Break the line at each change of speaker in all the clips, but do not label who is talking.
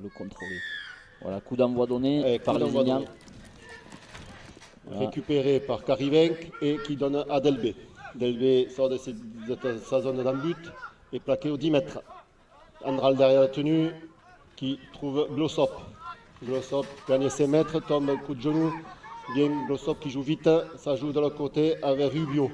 le contrôler. Voilà, coup d'envoi donné par Lézignan.
Voilà. Récupéré par Karivenk et qui donne à Delbé. Delbé sort de sa zone d'embut et plaqué au 10 mètres. Andral derrière la tenue qui trouve Glossop. Glossop gagne ses mètres, tombe un coup de genou. Bien Glossop qui joue vite, ça joue de l'autre côté avec Rubio.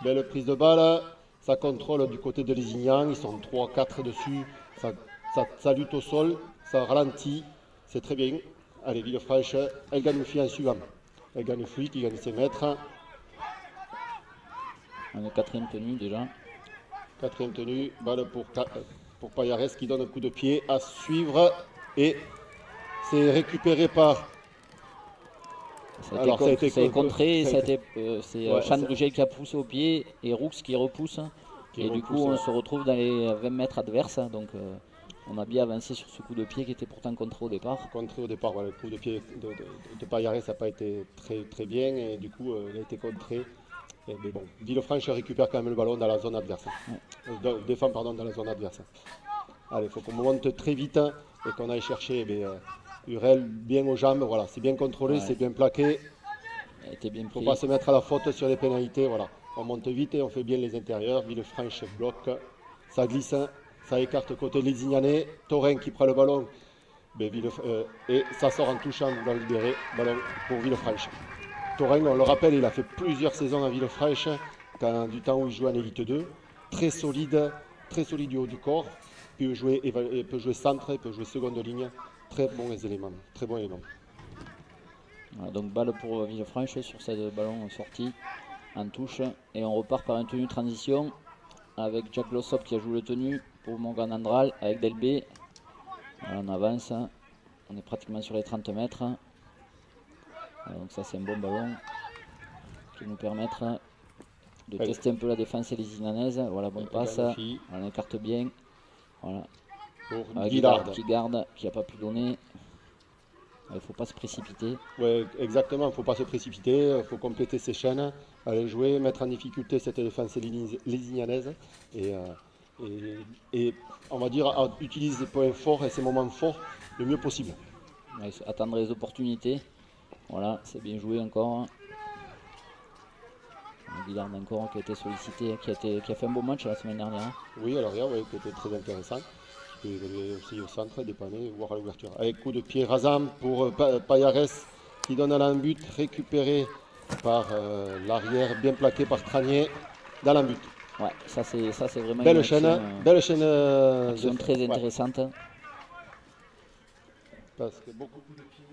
Belle prise de balle, ça contrôle du côté de Lézignan, ils sont 3-4 dessus, ça lutte au sol, ça ralentit, c'est très bien. Allez, Villefranche, elle gagne le fil en suivant. Elle gagne le fil qui gagne ses mètres.
On est quatrième tenue déjà.
Quatrième tenue, balle pour Payares qui donne un coup de pied à suivre et c'est récupéré par...
Ça a été contré, c'est Chan Brugel qui a poussé au pied et Roux qui repousse. Du coup, on se retrouve dans les 20 mètres adverses. Donc, on a bien avancé sur ce coup de pied qui était pourtant contré au départ.
Contré au départ, voilà, le coup de pied de Payares n'a pas été très bien et du coup, il a été contré. Mais bon, Villefranche récupère quand même le ballon dans la zone adverse. Ouais. Défend dans la zone adverse. Allez, il faut qu'on monte très vite et qu'on aille chercher Hurel bien aux jambes. Voilà, c'est bien contrôlé, c'est bien plaqué. Il ne faut pas se mettre à la faute sur les pénalités. Voilà. On monte vite et on fait bien les intérieurs. Villefranche bloque, ça glisse, ça écarte côté Lézignanais. Taurin qui prend le ballon et ça sort en touchant dans le libéré. Ballon pour Villefranche. Taurin, on le rappelle, il a fait plusieurs saisons à Villefranche, du temps où il jouait en Élite 2. Très solide du haut du corps. Il peut jouer centre, il peut jouer seconde ligne. Très bons éléments. Très bons éléments.
Voilà, donc balle pour Villefranche sur cette ballon sorti en touche. Et on repart par une tenue transition avec Jack Glossop qui a joué le tenue pour Morgan Andral avec Delbé. Voilà, on avance. On est pratiquement sur les 30 mètres. Voilà, donc ça c'est un bon ballon qui nous permettre de tester un peu la défense lézignanaise. Voilà, bon passe. On écarte bien. Voilà. Guillard qui garde, qui n'a pas pu donner. Il ne faut pas se précipiter.
Oui, exactement, il ne faut pas se précipiter, il faut compléter ses chaînes, aller jouer, mettre en difficulté cette défense lézignanaise et on va dire utiliser ses points forts et ses moments forts le mieux possible.
Ouais, attendre les opportunités. Voilà, c'est bien joué encore. Guillard encore qui a été sollicité, qui a fait un beau match la semaine dernière.
Oui, alors hier, qui était très intéressant. Il peut évoluer aussi au centre, dépanner, voire à l'ouverture. Avec coup de pied rasant pour Payares qui donne à l'embut, récupéré par l'arrière, bien plaqué par Tranier dans l'embut.
Ouais, ça c'est vraiment
belle
une
chaîne,
action très intéressante. Ouais.
Parce que beaucoup de pieds.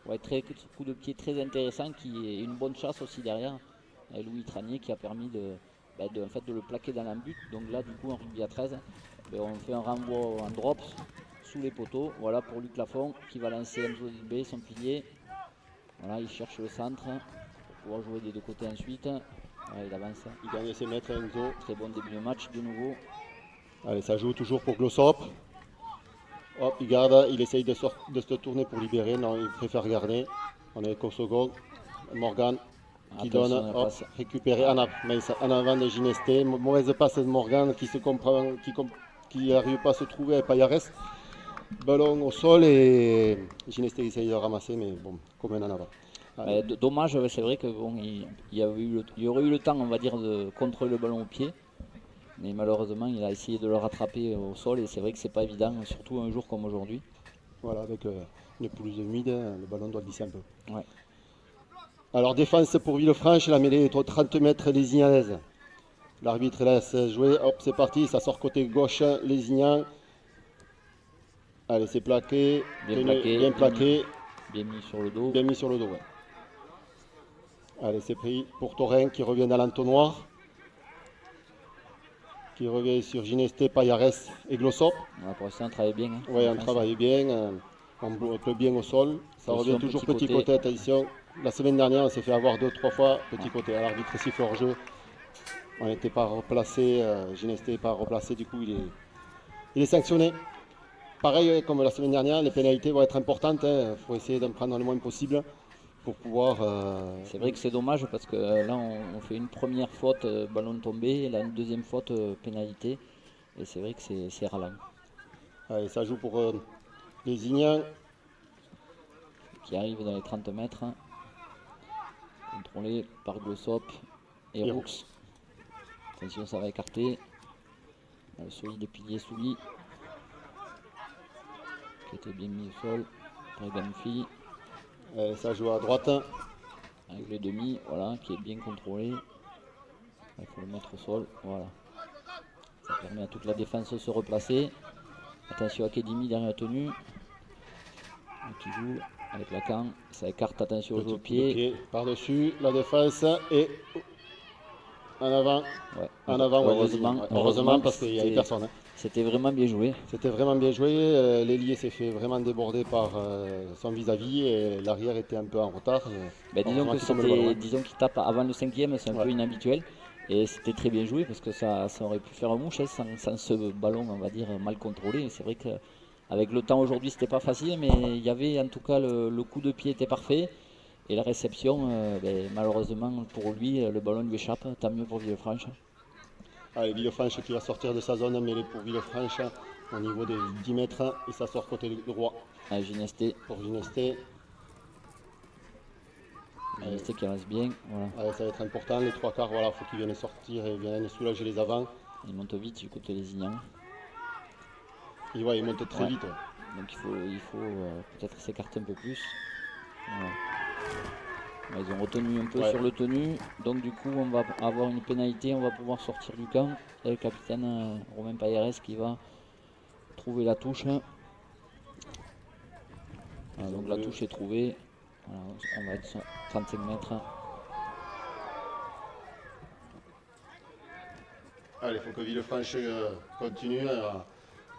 Ouais, coup de pied très intéressant qui est une bonne chasse aussi derrière. Et Louis Tranier qui a permis de le plaquer dans l'embut. Donc là du coup en rugby à 13, on fait un renvoi en drops sous les poteaux. Voilà pour Luc Lafont qui va lancer Enzo Delbé, son pilier. Voilà, il cherche le centre pour pouvoir jouer des deux côtés ensuite. Voilà, il avance.
Il gagne ses mètres Enzo.
Très bon début de match de nouveau.
Allez, ça joue toujours pour Glossop. Hop, il garde, il essaye de se tourner pour libérer. Non, il préfère garder. On est qu'au second. Morgan qui donne, hop, récupéré en avant de Ginesté. Mauvaise passe de Morgan qui se comprend, qui n'arrive pas à se trouver avec Payares. Ballon au sol et Ginesté essaye de ramasser, mais bon, comme un en avant.
Dommage, c'est vrai qu'il y aurait eu le temps, on va dire, de contrôler le ballon au pied. Mais malheureusement, il a essayé de le rattraper au sol et c'est vrai que c'est pas évident, surtout un jour comme aujourd'hui.
Voilà, avec une pelouse humide, le ballon doit glisser un peu.
Ouais.
Alors, défense pour Villefranche, la mêlée est aux 30 mètres lézignanaise. L'arbitre laisse jouer, hop, c'est parti, ça sort côté gauche, Lézignan. Allez, c'est plaqué, bien plaqué.
Bien mis sur le dos.
Bien mis sur le dos, ouais. Allez, c'est pris pour Taurin qui revient dans l'entonnoir. Qui revient sur Ginesté, Payares et Glossop.
Pour l'instant, on travaille bien. Hein,
oui, on travaille bien. On bloque bien au sol. Ça revient toujours petit côté. Attention, la semaine dernière, on s'est fait avoir 2-3 fois petit côté. Alors, l'arbitre siffle hors jeu. On n'était pas replacé. Ginesté n'est pas replacé. Du coup, il est sanctionné. Pareil, comme la semaine dernière, les pénalités vont être importantes. Il faut essayer d'en prendre le moins possible pour pouvoir.
C'est vrai que c'est dommage parce que là on fait une première faute, ballon tombé, et là une deuxième faute, pénalité. Et c'est vrai que c'est ralent.
Allez, ça joue pour les Ignans.
Qui arrive dans les 30 mètres. Contrôlé par Glossop et Roux. Attention, ça va écarter. Le solide des piliers Souli. Qui était bien mis au sol. Par Ganfi.
Ça joue à droite.
Avec le demi, voilà, qui est bien contrôlé. Il faut le mettre au sol, voilà. Ça permet à toute la défense de se replacer. Attention à Kedimi derrière la tenue. Qui joue avec la canne. Ça écarte, attention au jeu au pied.
Par-dessus la défense et en avant.
Ouais.
En avant, heureusement parce qu'il n'y avait personne.
C'était vraiment bien joué.
C'était vraiment bien joué. L'ailier s'est fait vraiment déborder par son vis-à-vis et l'arrière était un peu en retard.
Disons qu'il tape avant le 5e, c'est un peu inhabituel. Et c'était très bien joué parce que ça aurait pu faire un mouche sans ce ballon, on va dire, mal contrôlé. C'est vrai qu'avec le temps aujourd'hui, c'était pas facile, mais il y avait en tout cas le coup de pied était parfait. Et la réception, malheureusement pour lui, le ballon lui échappe. Tant mieux pour Villefranche.
Allez, Villefranche qui va sortir de sa zone, mêlée pour Villefranche au niveau des 10 mètres et ça sort côté droit.
Allez, Ginesté.
Pour Ginesté.
Ginesté qui avance bien. Voilà.
Allez, ça va être important, les trois quarts, voilà, faut qu'ils viennent sortir et viennent soulager les avants.
Il monte vite du côté des Ignans.
Il monte très vite.
Donc il faut peut-être s'écarter un peu plus. Voilà. Ils ont retenu un peu sur le tenu, donc du coup on va avoir une pénalité, on va pouvoir sortir du camp. Et le capitaine Romain Payeres qui va trouver la touche. Voilà, donc la touche est trouvée. Voilà, on va être 35 mètres.
Allez, il faut que Villefranche continue.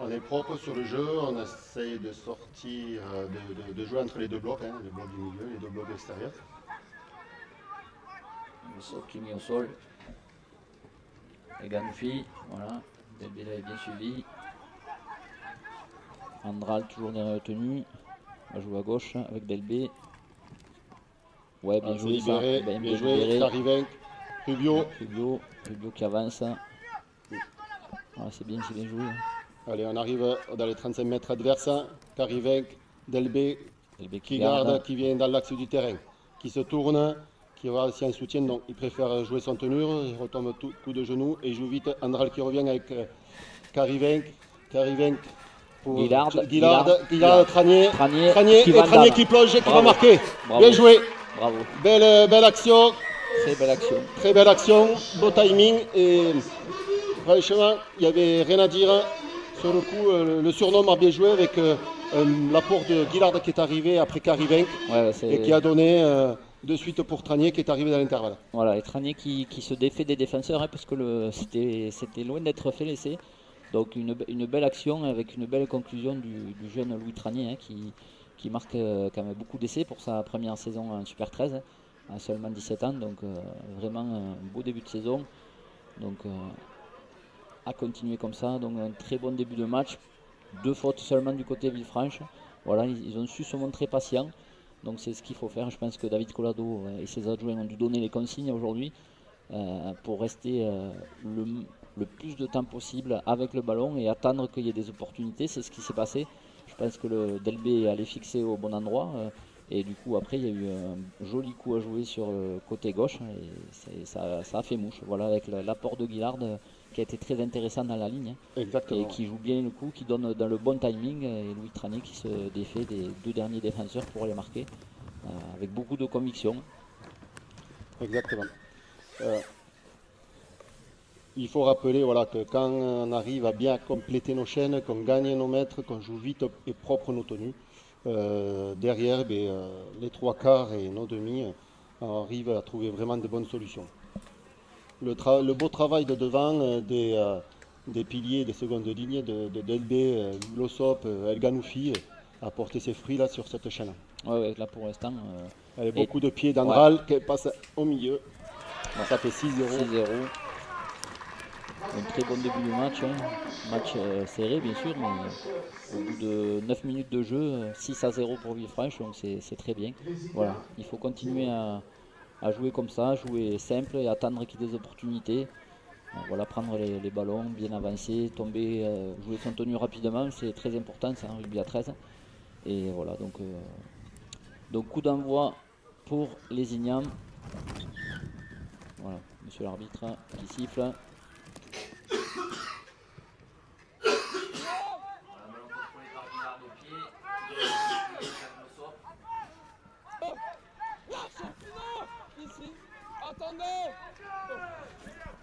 On est propre sur le jeu, on essaye de sortir, de jouer entre les deux blocs, les blocs du milieu, les deux blocs extérieurs.
Le sol qui est mis au sol. Et Ganfi, voilà. Delbé l'avait bien suivi. Andral toujours derrière la tenue. On va jouer à gauche avec Delbé. Ouais, bien joué.
Libéré, bien joué. Carivenc, Rubio
qui avance. Voilà, c'est bien joué.
Allez, on arrive dans les 35 mètres adverses. Carivenc, Delbé qui garde, qui vient dans l'axe du terrain, qui se tourne. Qui aura aussi un soutien, donc il préfère jouer son tenure, il retombe tout coup de genou et il joue vite. Andral qui revient avec Carivenc pour Guillard, Tranier qui plonge et qui va marquer. Bravo. Bien joué.
Bravo.
Belle action.
Très belle action.
Beau timing et franchement, il n'y avait rien à dire. Sur le coup, le surnom a bien joué avec l'apport de Guillard qui est arrivé après Carivenc et qui a donné de suite pour Tranier qui est arrivé dans l'intervalle.
Voilà, et Tranier qui se défait des défenseurs parce que c'était loin d'être fait l'essai. Donc une belle action avec une belle conclusion du jeune Louis Tranier qui marque quand même beaucoup d'essais pour sa première saison en Super 13, à seulement 17 ans. Donc vraiment un beau début de saison. Donc à continuer comme ça. Donc un très bon début de match. 2 fautes seulement du côté Villefranche. Voilà, ils ont su se montrer patients. Donc c'est ce qu'il faut faire. Je pense que David Collado et ses adjoints ont dû donner les consignes aujourd'hui pour rester le plus de temps possible avec le ballon et attendre qu'il y ait des opportunités. C'est ce qui s'est passé. Je pense que le Delbé allait fixer au bon endroit. Et du coup après il y a eu un joli coup à jouer sur le côté gauche. Et ça a fait mouche. Voilà, avec l'apport de Guillard qui a été très intéressant dans la ligne.
Exactement.
Et qui joue bien le coup, qui donne dans le bon timing. Et Louis Tranier qui se défait des 2 derniers défenseurs pour les marquer avec beaucoup de conviction.
Exactement. Il faut rappeler que quand on arrive à bien compléter nos chaînes, qu'on gagne nos mètres, qu'on joue vite et propre nos tenues, derrière les 3 quarts et nos demi, on arrive à trouver vraiment de bonnes solutions. Le beau travail de devant des piliers des secondes lignes de Delbé, Glossop, El Ganoufi a porté ses fruits là sur cette chaîne.
Ouais, là pour l'instant.
Beaucoup de pieds d'Andral qui passe au milieu. Ça fait 6-0.
Un très bon début de match, hein. Match serré bien sûr, mais au bout de 9 minutes de jeu, 6 à 0 pour Villefranche, donc c'est très bien. Voilà, il faut continuer à jouer comme ça, jouer simple et attendre qu'il y ait des opportunités. Voilà, prendre les ballons, bien avancer, tomber, jouer son tenue rapidement, c'est très important, c'est un rugby à 13. Et voilà, donc coup d'envoi pour les Ignam. Voilà, monsieur l'arbitre qui siffle.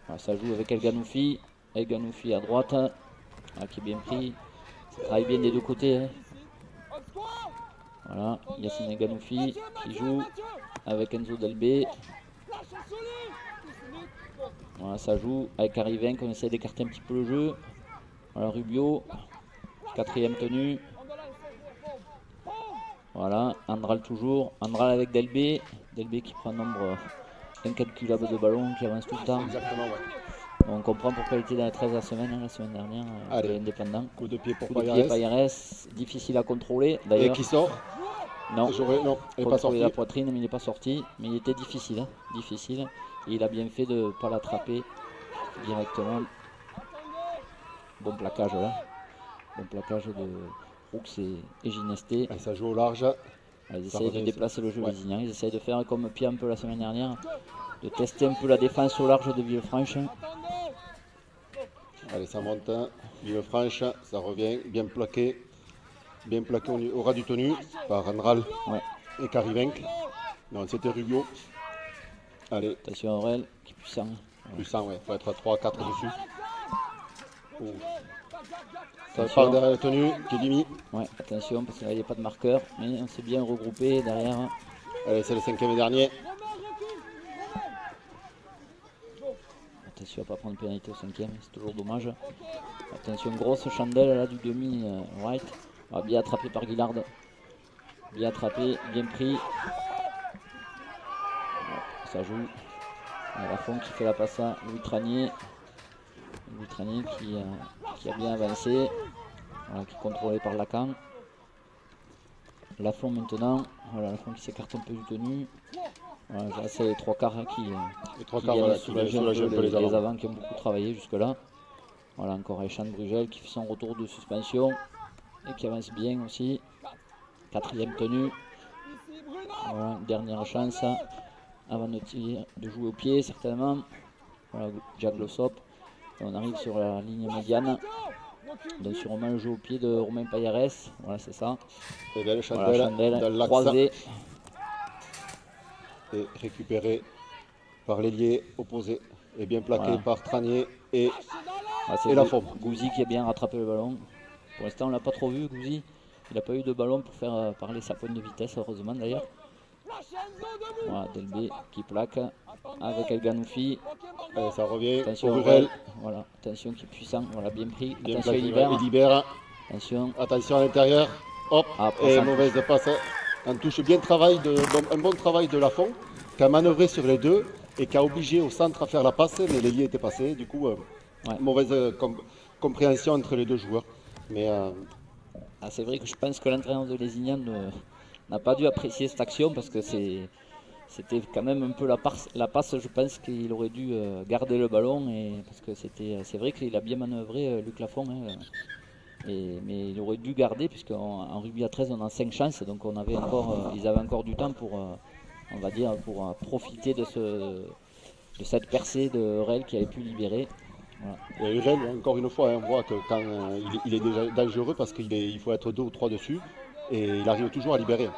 Voilà, ça joue avec El Ganoufi. El Ganoufi à droite, qui est bien pris. Ça travaille bien des deux côtés. Hein. Voilà, Yacine El Ganoufi qui joue avec Enzo Delbé. Voilà, ça joue avec Arrivain qu'on essaie d'écarter un petit peu le jeu. Voilà, Rubio, quatrième tenue. Voilà, Andral toujours. Andral avec Delbé. Delbé qui prend un nombre incalculable de ballons, qui avance tout le temps.
Exactement, ouais.
On comprend pourquoi il était dans la 13 la semaine dernière, indépendant.
Coup de pied pour
Payares, difficile à contrôler.
Et qui sort?
Non,
non, il n'est pas sorti.
La poitrine, mais il n'est pas sorti. Mais il était difficile, hein, difficile. Et il a bien fait de ne pas l'attraper directement. Bon plaquage là. Bon plaquage de Brooks et Ginesté.
Et ça joue au large.
Ils essayent de déplacer le jeu les Ignans. Ils essayent de faire comme Pierre un peu la semaine dernière. De tester un peu la défense au large de Villefranche.
Allez, ça monte. Villefranche, ça revient. Bien plaqué au ras du tenu par Andral et Carivenc. Non, c'était Rubio. Allez.
Attention Aurel, qui est puissant.
Puissant, ouais. Il faut être à 3-4 dessus. Oh. Ça part derrière la tenue, Kedimi.
Ouais, attention parce qu'il n'y a pas de marqueur, mais on s'est bien regroupé derrière.
Allez, c'est le 5e et dernier.
Attention à ne pas prendre pénalité au 5e, c'est toujours dommage. Attention, grosse chandelle là du demi right. Bien attrapé par Guillard. Bien attrapé, bien pris. Ça joue. Lafont qui fait la passe à Louis Tranier. Louis Tranier qui a bien avancé. Voilà, qui est contrôlé par Lacan. Lafont maintenant. Voilà, Lafont qui s'écarte un peu du tenu. Voilà, là, c'est les trois quarts qui viennent soulager un peu les avants qui ont beaucoup travaillé jusque-là. Voilà, encore Echan Brugel qui fait son retour de suspension et qui avance bien aussi. 4e tenue. Voilà, dernière chance avant de jouer au pied certainement. Voilà, Jack Lossop. On arrive sur la ligne médiane. Donc sur Romain le jeu au pied de Romain Payares. Voilà, c'est ça.
Et belle
chandelle croisée.
Et récupéré par l'ailier opposé. Et bien plaqué par Tranier et Lafont.
Gouzi qui a bien rattrapé le ballon. Pour l'instant, on ne l'a pas trop vu, Gouzi. Il n'a pas eu de ballon pour faire parler sa pointe de vitesse, heureusement d'ailleurs. Voilà, Delbé qui plaque avec El Ganoufi.
Ça revient.
Attention Aurel. Voilà, attention qui est puissant. Voilà, bien pris.
Bien
attention
il libère. Attention à l'intérieur. Hop. Et mauvaise passe. Un touche bien un bon travail de Lafont qui a manœuvré sur les deux et qui a obligé au centre à faire la passe, mais l'ailier était passé. Du coup, mauvaise compréhension entre les deux joueurs. Mais
c'est vrai que je pense que l'entraîneur de Lézignan n'a pas dû apprécier cette action parce que c'était quand même un peu la passe. Je pense qu'il aurait dû garder le ballon parce que c'est vrai qu'il a bien manœuvré Luc Lafont. Hein, mais il aurait dû garder puisqu'en rugby à 13 on a 5 chances, donc ils avaient encore du temps pour, on va dire, pour profiter de cette percée de Eurel qui avait pu libérer.
Voilà. Et Eurel, encore une fois, on voit que quand il est déjà dangereux parce qu'il faut être 2 ou 3 dessus et il arrive toujours à libérer.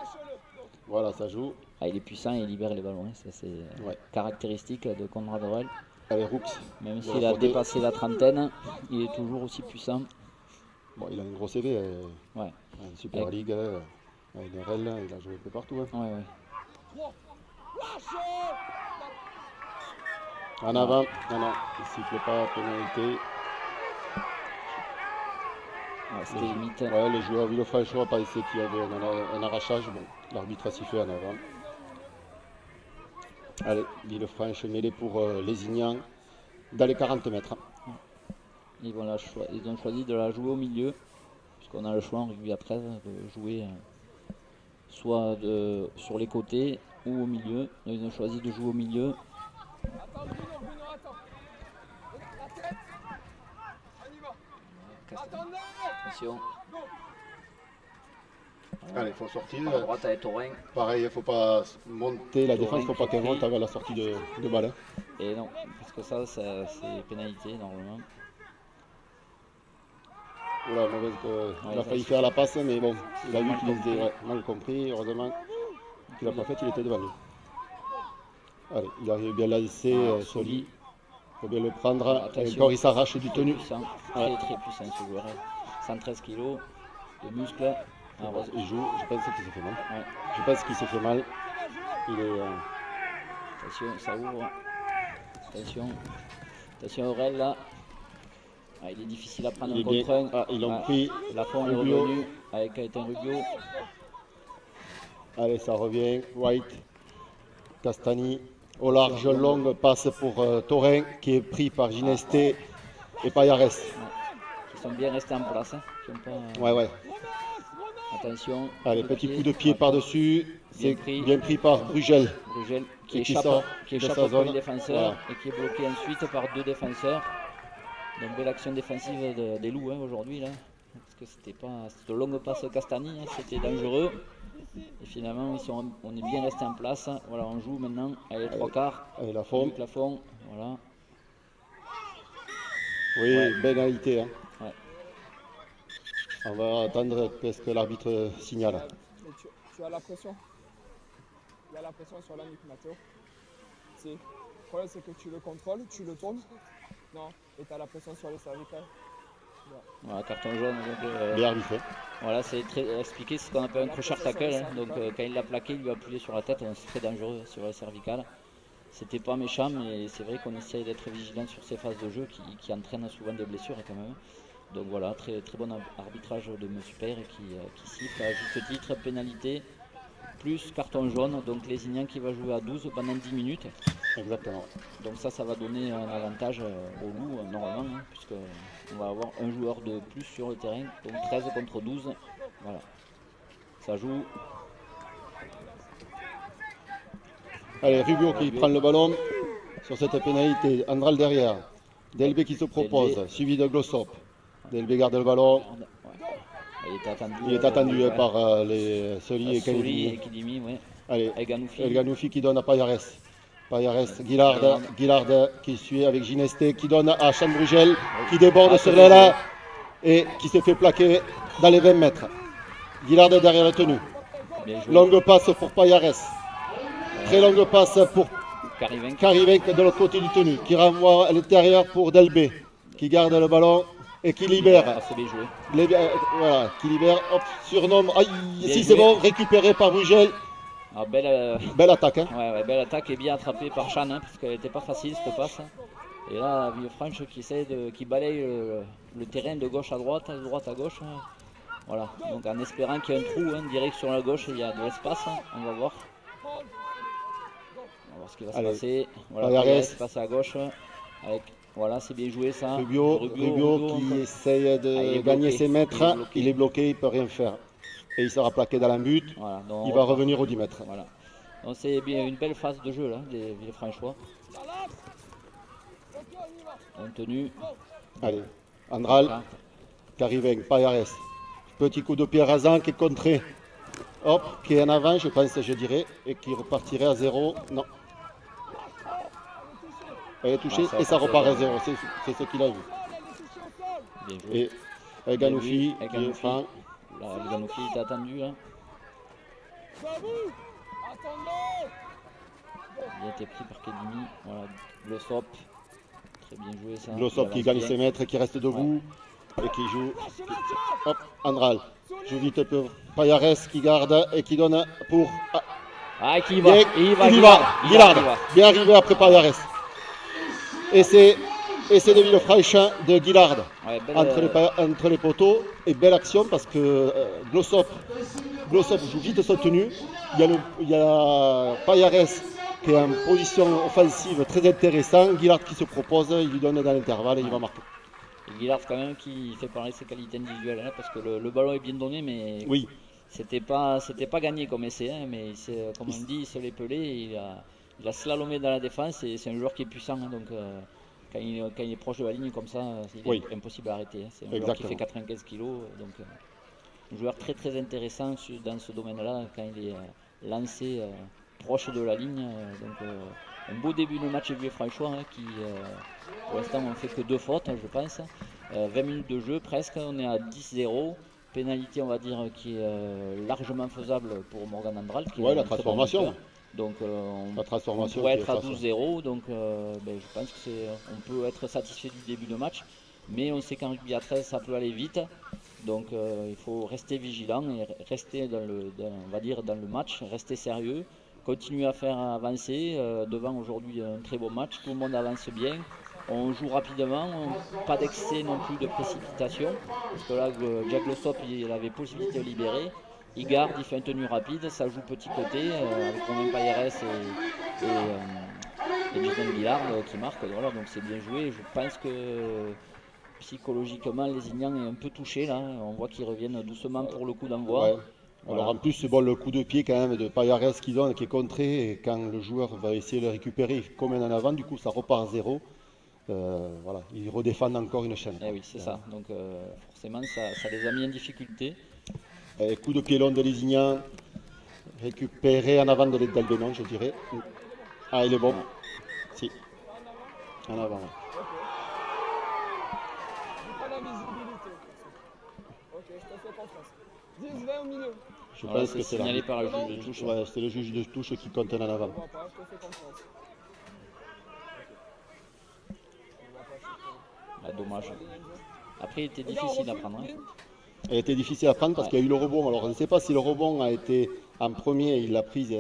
Voilà, ça joue.
Il est puissant et il libère les ballons, hein. Ça c'est caractéristique de Conrad Eurel.
Allez, Rooks.
Même s'il a dépassé la trentaine, il est toujours aussi puissant.
Bon, il a un gros CV, une Super League, NRL, il a joué un peu partout. Hein. En avant, non, il ne siffle pas, pénalité.
C'était limite.
Les joueurs Villefranche pas essayé qu'il y avait un arrachage. Bon, l'arbitre a sifflé en avant. Allez, Villefranche mêlée pour Lézignan dans les 40 mètres.
ils ont choisi de la jouer au milieu, puisqu'on a le choix en rugby à 13 de jouer soit sur les côtés ou au milieu. Donc, ils ont choisi de jouer au milieu.
Attends, Bruno, attends. La tête. On y va. Attendez.
Attention.
Allez, il faut sortir.
À droite avec Taurin.
Pareil, il ne faut pas monter la défense, il ne faut pas qu'elle monte
pris.
avec la sortie de balle. Hein.
Et non, parce que ça c'est pénalité normalement.
Oula, mauvaise, il a failli faire la passe, mais bon, il a vu qu'il
compris.
était mal compris. Heureusement qu'il n'a pas fait, il était devant lui. Allez, il arrive bien à la laisser, Soli. Il faut bien le prendre. Et
Attention.
encore, il s'arrache du tenue.
Puissant, très puissant ce joueur. 113 kg de muscles.
Il joue, je pense qu'il s'est fait mal.
Ouais.
Je pense qu'il s'est fait mal. Il est.
Attention, ça ouvre. Attention Aurel là. Ah, il est difficile à prendre
Il
un
est bien.
contre un.
Ah, ils l'ont pris.
Lafont est
Rubio.
revenu avec Gaëtan Rubio.
Allez, ça revient. White, Castani. Au large, longue passe pour Taurin qui est pris par Ginesté et Payares.
Ils sont bien restés en place. Hein. Ils ont pas...
Ouais.
Attention.
Allez, petit coup de pied par-dessus. C'est
pris.
bien pris par Brugel.
Brugel qui
Et qui
échappe,
sort
qui
de
échappe
sa
au premier
zone.
défenseur
Voilà.
et qui est bloqué ensuite par deux défenseurs. Donc belle action défensive des Loups hein, aujourd'hui là. Parce que c'était pas cette longue passe Castani, hein, c'était dangereux. Et finalement on est bien resté en place. Voilà, on joue maintenant avec les trois quarts.
Allez, Lafont.
Luc Lafont, voilà.
Oui,
Ouais.
pénalité. Hein.
Ouais.
On va attendre ce que l'arbitre signale.
Mais tu as la pression. Il y a la pression sur la nuque, Mathéo. Le problème, c'est que tu le contrôles, tu le tournes. Non, et tu as la pression sur les cervicales.
Voilà, carton jaune. Donc,
Bien arbitré.
voilà, c'est très expliqué, c'est ce qu'on appelle un crochet tackle. Hein. Donc quand il l'a plaqué, il lui a appuyé sur la tête, donc c'est très dangereux sur la cervicale. C'était pas méchant, mais c'est vrai qu'on essaye d'être vigilant sur ces phases de jeu qui entraînent souvent des blessures quand même. Donc voilà, très bon arbitrage de M. Père qui siffle à juste titre, pénalité, plus carton jaune, donc Lézignan qui va jouer à 12 pendant 10 minutes.
Exactement.
Donc ça va donner un avantage au Loup normalement, hein, puisque on va avoir un joueur de plus sur le terrain, donc 13 contre 12. Voilà, ça joue.
Allez, Rubio qui prend le ballon sur cette pénalité. Andral derrière. Delbé qui se propose,
Delbé.
suivi de Glossop. Delbé garde le ballon.
Il est attendu,
Il est attendu par les Soli et
Soli
Kalidimi.
et Kidimi, ouais.
Allez,
Et Ganoufi.
El Ganoufi qui donne à Payares. Payares, Guillard qui suit avec Ginesté, qui donne à Chambrugel, qui déborde sur l'aile et qui se fait plaquer dans les 20 mètres. Guillard derrière la tenue.
Bien joué.
Longue passe pour Payares. Très longue passe pour
Carivenc.
Carivenc de l'autre côté du tenue, qui renvoie à l'intérieur pour Delbé, qui garde le ballon et qui libère.
Ah, c'est bien joué.
Voilà, qui libère, hop, surnomme. Aïe,
Bien
si
joué.
c'est bon, récupéré par Brugel.
Ah, belle,
Belle attaque. Hein.
belle attaque et bien attrapée par Chan, hein, parce qu'elle n'était pas facile cette passe. Et là, Villefranche qui balaye le terrain de gauche à droite, de droite à gauche. Hein. Voilà, donc en espérant qu'il y ait un trou, hein, direct sur la gauche, il y a de l'espace. Hein. On va voir. On va voir ce qui va se passer. Voilà,
Payares.
Payares passe à gauche. Avec, voilà, c'est bien joué ça.
Rubio qui essaye
il
de
est
gagner
bloqué.
ses mètres.
Il est bloqué.
Il ne peut rien faire. Et il sera plaqué dans la but.
Voilà, donc
Il va revenir au 10 mètres.
Voilà. Donc c'est bien une belle phase de jeu là, des Villefranchois. En tenue.
Allez, Andral, Carivenc, Payares. Petit coup de pied rasant qui est contré. Hop, qui est en avant, je pense, je dirais. Et qui repartirait à 0. Non. Elle est touchée
Ah, ça
et ça
va
repart à
passer.
0. C'est ce qu'il a vu.
Bien joué.
Et Ganoufi
Avec
qui
Ganoufi.
prend.
Là, le Ganoufi est attendu là. Il a été pris par Kedimi. Voilà, Glossop. Très bien joué ça.
Glossop
Il
qui
avance
gagne
bien.
ses mètres, qui reste debout et qui joue. Hop, Andral. Joue vite pour Payares qui garde et qui donne pour.
Ah, qui y va.
Bien,
Il y va.
il y va. Guillard. Bien arrivé après Payares. Et c'est de Villefranche de Guillard.
Ouais, belle,
Entre les poteaux. Et belle action parce que Glossop joue vite sa tenue. Il y a Payares qui est en position offensive très intéressante. Guillard qui se propose, il lui donne dans l'intervalle et il va marquer.
Guillard quand même qui fait parler de ses qualités individuelles hein, parce que le ballon est bien donné mais
Oui,
c'était pas gagné comme essai hein, mais comme on dit il se l'est pelé, il a slalomé dans la défense et c'est un joueur qui est puissant hein, donc quand il est proche de la ligne comme ça il est impossible à arrêter hein. C'est un joueur qui fait 95 kg donc un joueur très très intéressant dans ce domaine là quand il est lancé proche de la ligne donc un beau début de match Villefranchois hein, qui pour l'instant on fait que 2 fautes je pense 20 minutes de jeu presque on est à 10-0 pénalité on va dire qui est largement faisable pour Morgan Andral qui
la transformation
bon donc
la transformation
on pourrait être à 12-0 donc je pense que on peut être satisfait du début de match mais on sait qu'en rugby à 13 ça peut aller vite donc il faut rester vigilant et rester on va dire dans le match, rester sérieux, continuer à faire avancer. Devant aujourd'hui un très beau match, tout le monde avance bien. On joue rapidement, pas d'excès non plus de précipitation. Parce que là, Jack Glossop, il avait possibilité de libérer. Il garde, il fait une tenue rapide, ça joue petit côté avec Romain Payeres et Jason Guillard qui marquent. Voilà, donc c'est bien joué. Je pense que psychologiquement, Lézignan est un peu touché là. On voit qu'ils reviennent doucement pour le coup d'envoi.
Ouais. Voilà. Alors en plus, bon, le coup de pied quand même de Payares qui donne, qui est contré, et quand le joueur va essayer de le récupérer, il commène en avant, du coup ça repart à 0. Voilà, ils redéfendent encore une chaîne.
Eh oui, c'est ça. Donc forcément, ça les a mis en difficulté.
Et coup de pied long de Lézignan, récupéré en avant de d'Albenon, je dirais. Ah, il est bon. Si. En avant. Ouais.
La visibilité. Ok, je te fais confiance. 10-20 au milieu.
Je pense que c'est
signalé par le juge de touche.
Ouais, c'est le juge de touche qui compte en avant.
Je vois pas, je te fais confiance.
Dommage. Après, il était difficile à prendre. Hein.
Elle était difficile à prendre parce qu'il y a eu le rebond. Alors, je ne sais pas si le rebond a été en premier, il l'a prise,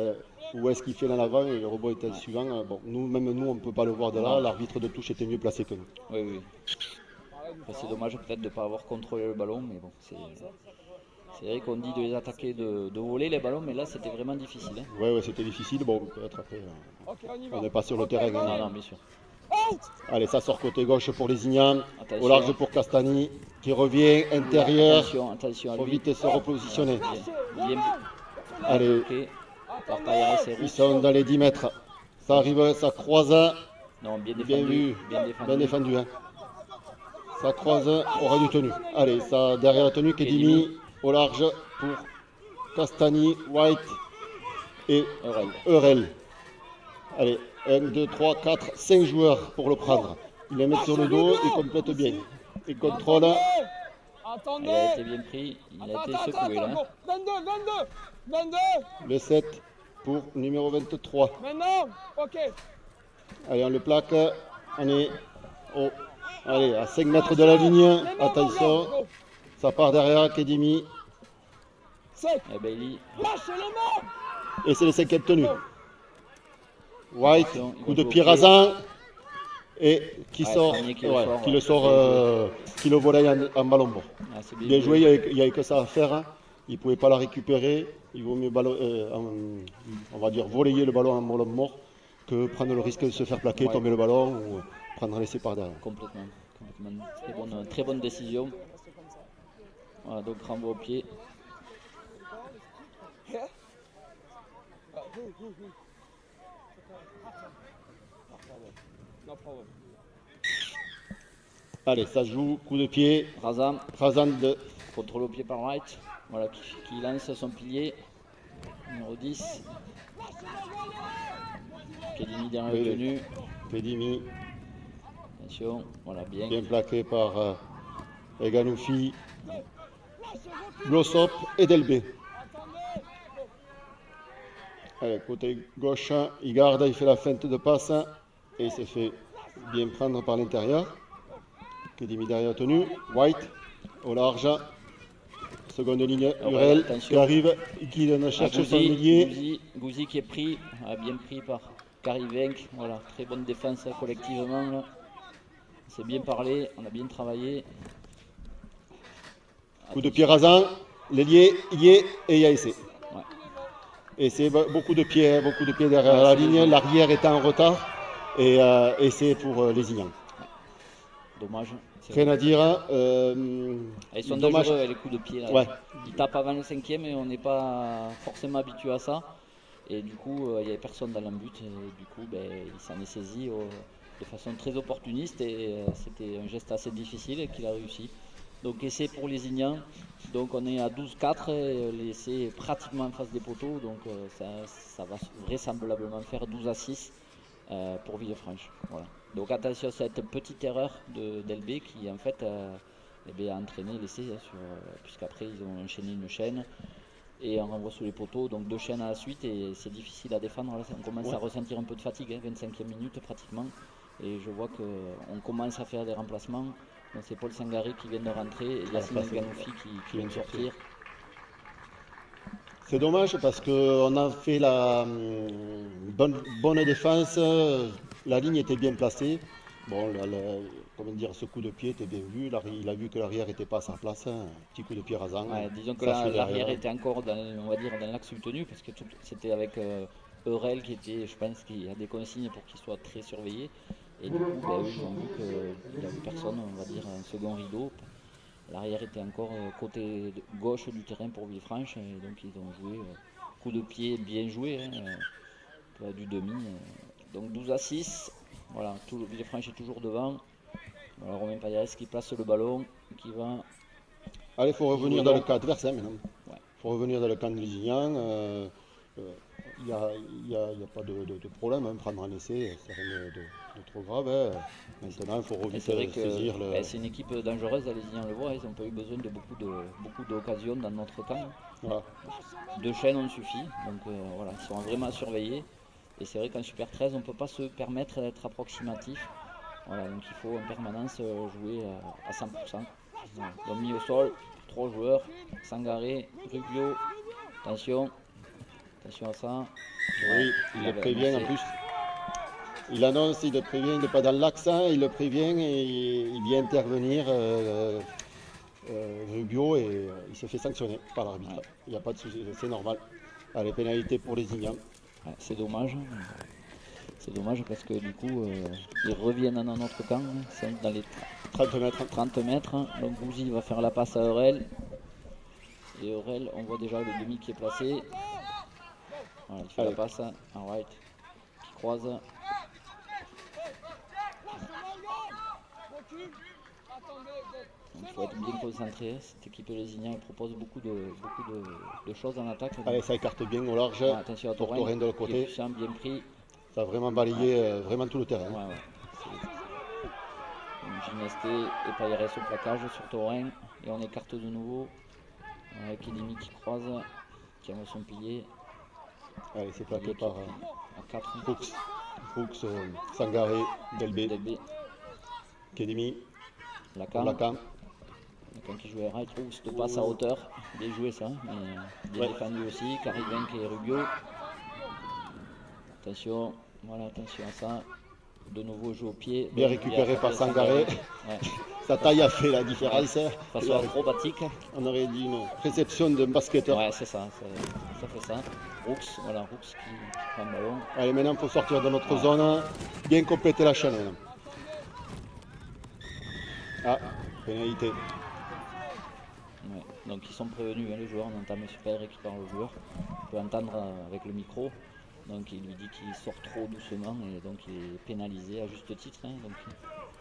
ou est-ce qu'il fait l'en avant et le rebond était le suivant. Bon, même nous, on ne peut pas le voir de là. L'arbitre de touche était mieux placé que nous.
Oui, oui. Enfin, c'est dommage peut-être de ne pas avoir contrôlé le ballon, mais bon, c'est vrai qu'on dit de les attaquer, de voler les ballons, mais là, c'était vraiment difficile. Hein.
Oui, c'était difficile. Bon, peut-être après, on n'est pas sur le terrain.
Non, bien sûr.
Allez, ça sort côté gauche pour Lézignan, au large pour Castani, qui revient intérieur.
Attention à
faut
lui.
vite se repositionner.
Bien.
Allez,
Okay. Par Payeres et
ils sont dans les 10 mètres. Ça arrive, ça croise.
Non, bien défendu.
Bien vu,
bien
défendu. Hein. Ça croise, aurait dû tenu. Allez, ça derrière la tenue, Kedimi, au large pour Castani, White et Eurel. Allez, 1, 2, 3, 4, 5 joueurs pour le prendre. Il les met sur le dos, il complète bien. Il contrôle.
Attendez.
Il a été bien pris, il a été secoué là.
22.
Le 7 pour numéro 23.
Maintenant, ok.
Allez, on le plaque. On est allez, à 5 mètres de la ligne. Attention. Ça part derrière, Kedimi.
Et Bailey.
Lâchez les mains.
Et c'est le 5e tenu. White, coup de pied rasant. Et qui sort, qui le sort, qui le volaille en ballon bord. Bien joué, il n'y avait que ça à faire. Hein. Il ne pouvait pas la récupérer. Il vaut mieux on va dire voler le ballon en ballon mort que prendre le risque de se faire plaquer, tomber le ballon ou prendre un essai par derrière.
Complètement. Très bonne décision. Voilà, donc renvoi au pied.
Allez, ça joue, coup de pied.
Razan
de
contrôle au pied par Wright. Voilà, qui lance son pilier. Numéro 10. Kedimi derrière le tenu.
Kedimi.
Attention, voilà, bien.
Bien plaqué par Eganoufi, Glossop et Delbé. Allez, côté gauche, il garde, il fait la feinte de passe et il s'est fait bien prendre par l'intérieur. Kedimi derrière tenu, White au large, seconde ligne, Urel qui arrive, qui cherche son ailier.
Gouzi qui est pris, bien pris par Karivenk, voilà, très bonne défense collectivement. Là. On s'est bien parlé, on a bien travaillé.
Coup de pied rasant, l'ailier y est et il y a essai. Ouais. Et c'est beaucoup de pieds derrière la ligne, l'arrière est en retard et c'est pour Lézignan.
Dommage.
Rien à dire.
Ils sont
dommage.
dangereux les coups de pied. Là.
Ouais.
Ils tapent avant le 5e et on n'est pas forcément habitué à ça. Et du coup, il n'y avait personne dans l'embut. Et du coup, il s'en est saisi de façon très opportuniste. Et c'était un geste assez difficile et qu'il a réussi. Donc essai pour les Ignans. Donc on est à 12-4 et l'essai est pratiquement en face des poteaux. Donc ça va vraisemblablement faire 12-6 pour Villefranche. Voilà. Donc attention à cette petite erreur d'LB qui en fait a entraîné l'essai puisqu'après ils ont enchaîné une chaîne et on renvoie sous les poteaux, donc 2 chaînes à la suite et c'est difficile à défendre. Là, on commence à ressentir un peu de fatigue, 25e minute pratiquement, et je vois qu'on commence à faire des remplacements. Donc c'est Paul Sangaré qui vient de rentrer et Yassine Ganoufi qui vient de sortir.
C'est dommage parce qu'on a fait la bonne défense, la ligne était bien placée. Bon, comment dire, ce coup de pied était bien vu, il a vu que l'arrière n'était pas à sa place, un petit coup de pied rasant.
Ouais, disons que l'arrière était encore dans l'axe soutenu parce que c'était avec Eurel qui était, je pense qu'il y a des consignes pour qu'il soit très surveillé. Et du coup, eux, ils ont vu qu'il n'y avait personne, on va dire, un second rideau. L'arrière était encore côté gauche du terrain pour Villefranche, et donc ils ont joué coup de pied bien joué, du demi. Donc 12-6, voilà, Villefranche est toujours devant. Voilà, Romain Payares qui place le ballon, qui va...
Allez, il faut revenir dans le camp adverse maintenant.
Il
faut revenir dans le camp de Lusignan. Il n'y a pas de problème, prendre un essai, c'est rien de trop grave. Maintenant, il faut saisir le...
C'est une équipe dangereuse, les Ignans le voient, ils n'ont pas eu besoin de beaucoup d'occasions dans notre camp.
Voilà.
2 chaînes ont suffi, donc voilà, ils sont vraiment surveillés. Et c'est vrai qu'en Super 13, on ne peut pas se permettre d'être approximatif. Voilà, donc il faut en permanence jouer à 100%. Voilà. Donc mis au sol, 3 joueurs, Sangaré, Rubio, attention à ça.
Oui, il le prévient en plus. Il annonce, il le prévient, il n'est pas dans l'axe, il le prévient et il vient intervenir Rubio et il se fait sanctionner par l'arbitre. Ouais. Il n'y a pas de souci, c'est normal. Allez, pénalité pour les Ignans.
Ouais, c'est dommage. C'est dommage parce que du coup, ils reviennent dans notre camp, dans les 30 mètres. Donc Gouzi va faire la passe à Eurel. Et Eurel, on voit déjà le demi qui est placé. Voilà, il fait la passe à Wright qui croise. Donc, il faut être bien concentré. Cette équipe lésignane propose beaucoup de choses en attaque.
Allez, ça écarte bien au large. Ouais,
attention à
Touraine de l'autre côté.
Bien pris.
Ça a vraiment balayé vraiment tout le terrain.
Ouais. Ginesté et Payares au plaquage sur Touraine. Et on écarte de nouveau. Kedimi qui croise, qui a son pilier.
Allez, c'est plaqué par
4.
Fuchs, Sangaré, Delbé. Kedimi. Lacan
qui jouait right, cette passe à hauteur, bien joué ça, mais bien défendu aussi, Caribenc et Rubio. Attention à ça, de nouveau jeu au pied.
Bien récupéré par Sangaré, sa taille a fait la différence.
Façon acrobatique.
On aurait dit une réception de basketteur.
Ouais, c'est ça fait ça. Rooks qui prend le ballon.
Allez, maintenant il faut sortir de notre zone, bien compléter la chaîne maintenant. Ah, pénalité.
Ouais, donc ils sont prévenus, les joueurs, on entend M. Père qui parle au joueur. On peut entendre avec le micro. Donc il lui dit qu'il sort trop doucement et donc il est pénalisé à juste titre. Donc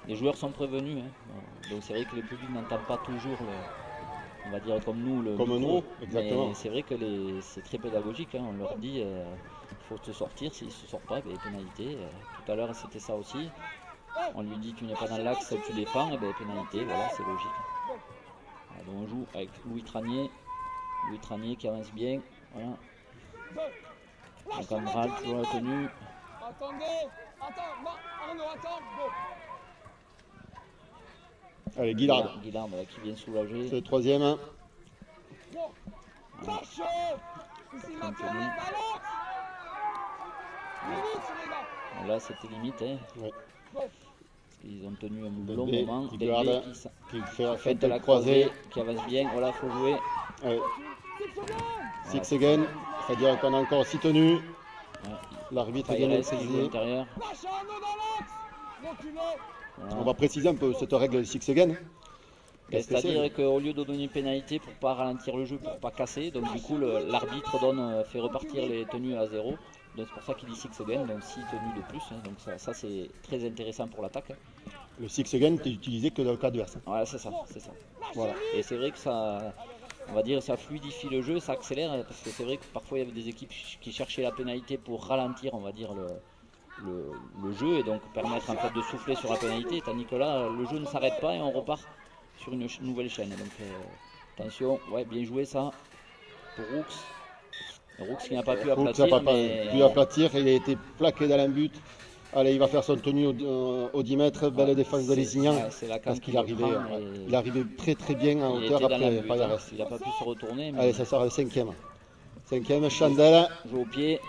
les joueurs sont prévenus. Donc c'est vrai que les publics n'entendent pas toujours, on va dire comme nous, le micro.
Exactement.
Mais c'est vrai que c'est très pédagogique. On leur dit il faut te sortir, s'ils ne se sortent pas, pénalité. Tout à l'heure c'était ça aussi. On lui dit tu n'es pas dans l'axe, tu défends, et pénalité, voilà, c'est logique. Voilà, donc on joue avec Louis Tranier qui avance bien, voilà. Donc Andral toujours la tenue.
Allez, Guillard
qui vient soulager.
C'est le troisième.
Voilà. Là c'était limite. Ouais. Ils ont tenu un long moment.
Delbé qui fait
de la croisée, qui avance bien. Voilà, il faut jouer.
Ouais. Six again, c'est-à-dire qu'on a encore 6 tenues. Ouais. L'arbitre vient de saisir.
Voilà.
On va préciser un peu cette règle six again. Qu'est-ce que
C'est-à-dire
c'est?
qu'au lieu de donner une pénalité pour pas ralentir le jeu, pour pas casser, donc du coup l'arbitre fait repartir les tenues à 0. Donc c'est pour ça qu'il dit 6 again, donc 6 tenues de plus. Hein. Donc ça c'est très intéressant pour l'attaque.
Le six again n'est utilisé que dans le cas adverse.
Voilà, c'est ça, c'est ça.
Voilà.
Et c'est vrai que ça, on va dire, ça fluidifie le jeu, ça accélère, parce que c'est vrai que parfois il y avait des équipes qui cherchaient la pénalité pour ralentir, on va dire, le jeu et donc permettre en fait de souffler sur la pénalité, tandis que là, le jeu ne s'arrête pas et on repart sur une nouvelle chaîne. Donc attention, ouais, bien joué ça pour Rooks. Rooks qui n'a pas pu
Rooks n'a
aplatir,
pas
mais
pu aplatir, il a été plaqué dans un but. Allez, il va faire son tenue au 10 mètres, belle défense de Lézignan,
ouais, c'est la
parce
canne
qu'il
qui le
arrivait,
prend et
il arrivait très très bien en
il
hauteur
était dans la
après
butte,
Payares.
hein. Il n'a pas pu se retourner, mais
Allez, ça sort le cinquième. Cinquième, Chandel.
joue au pied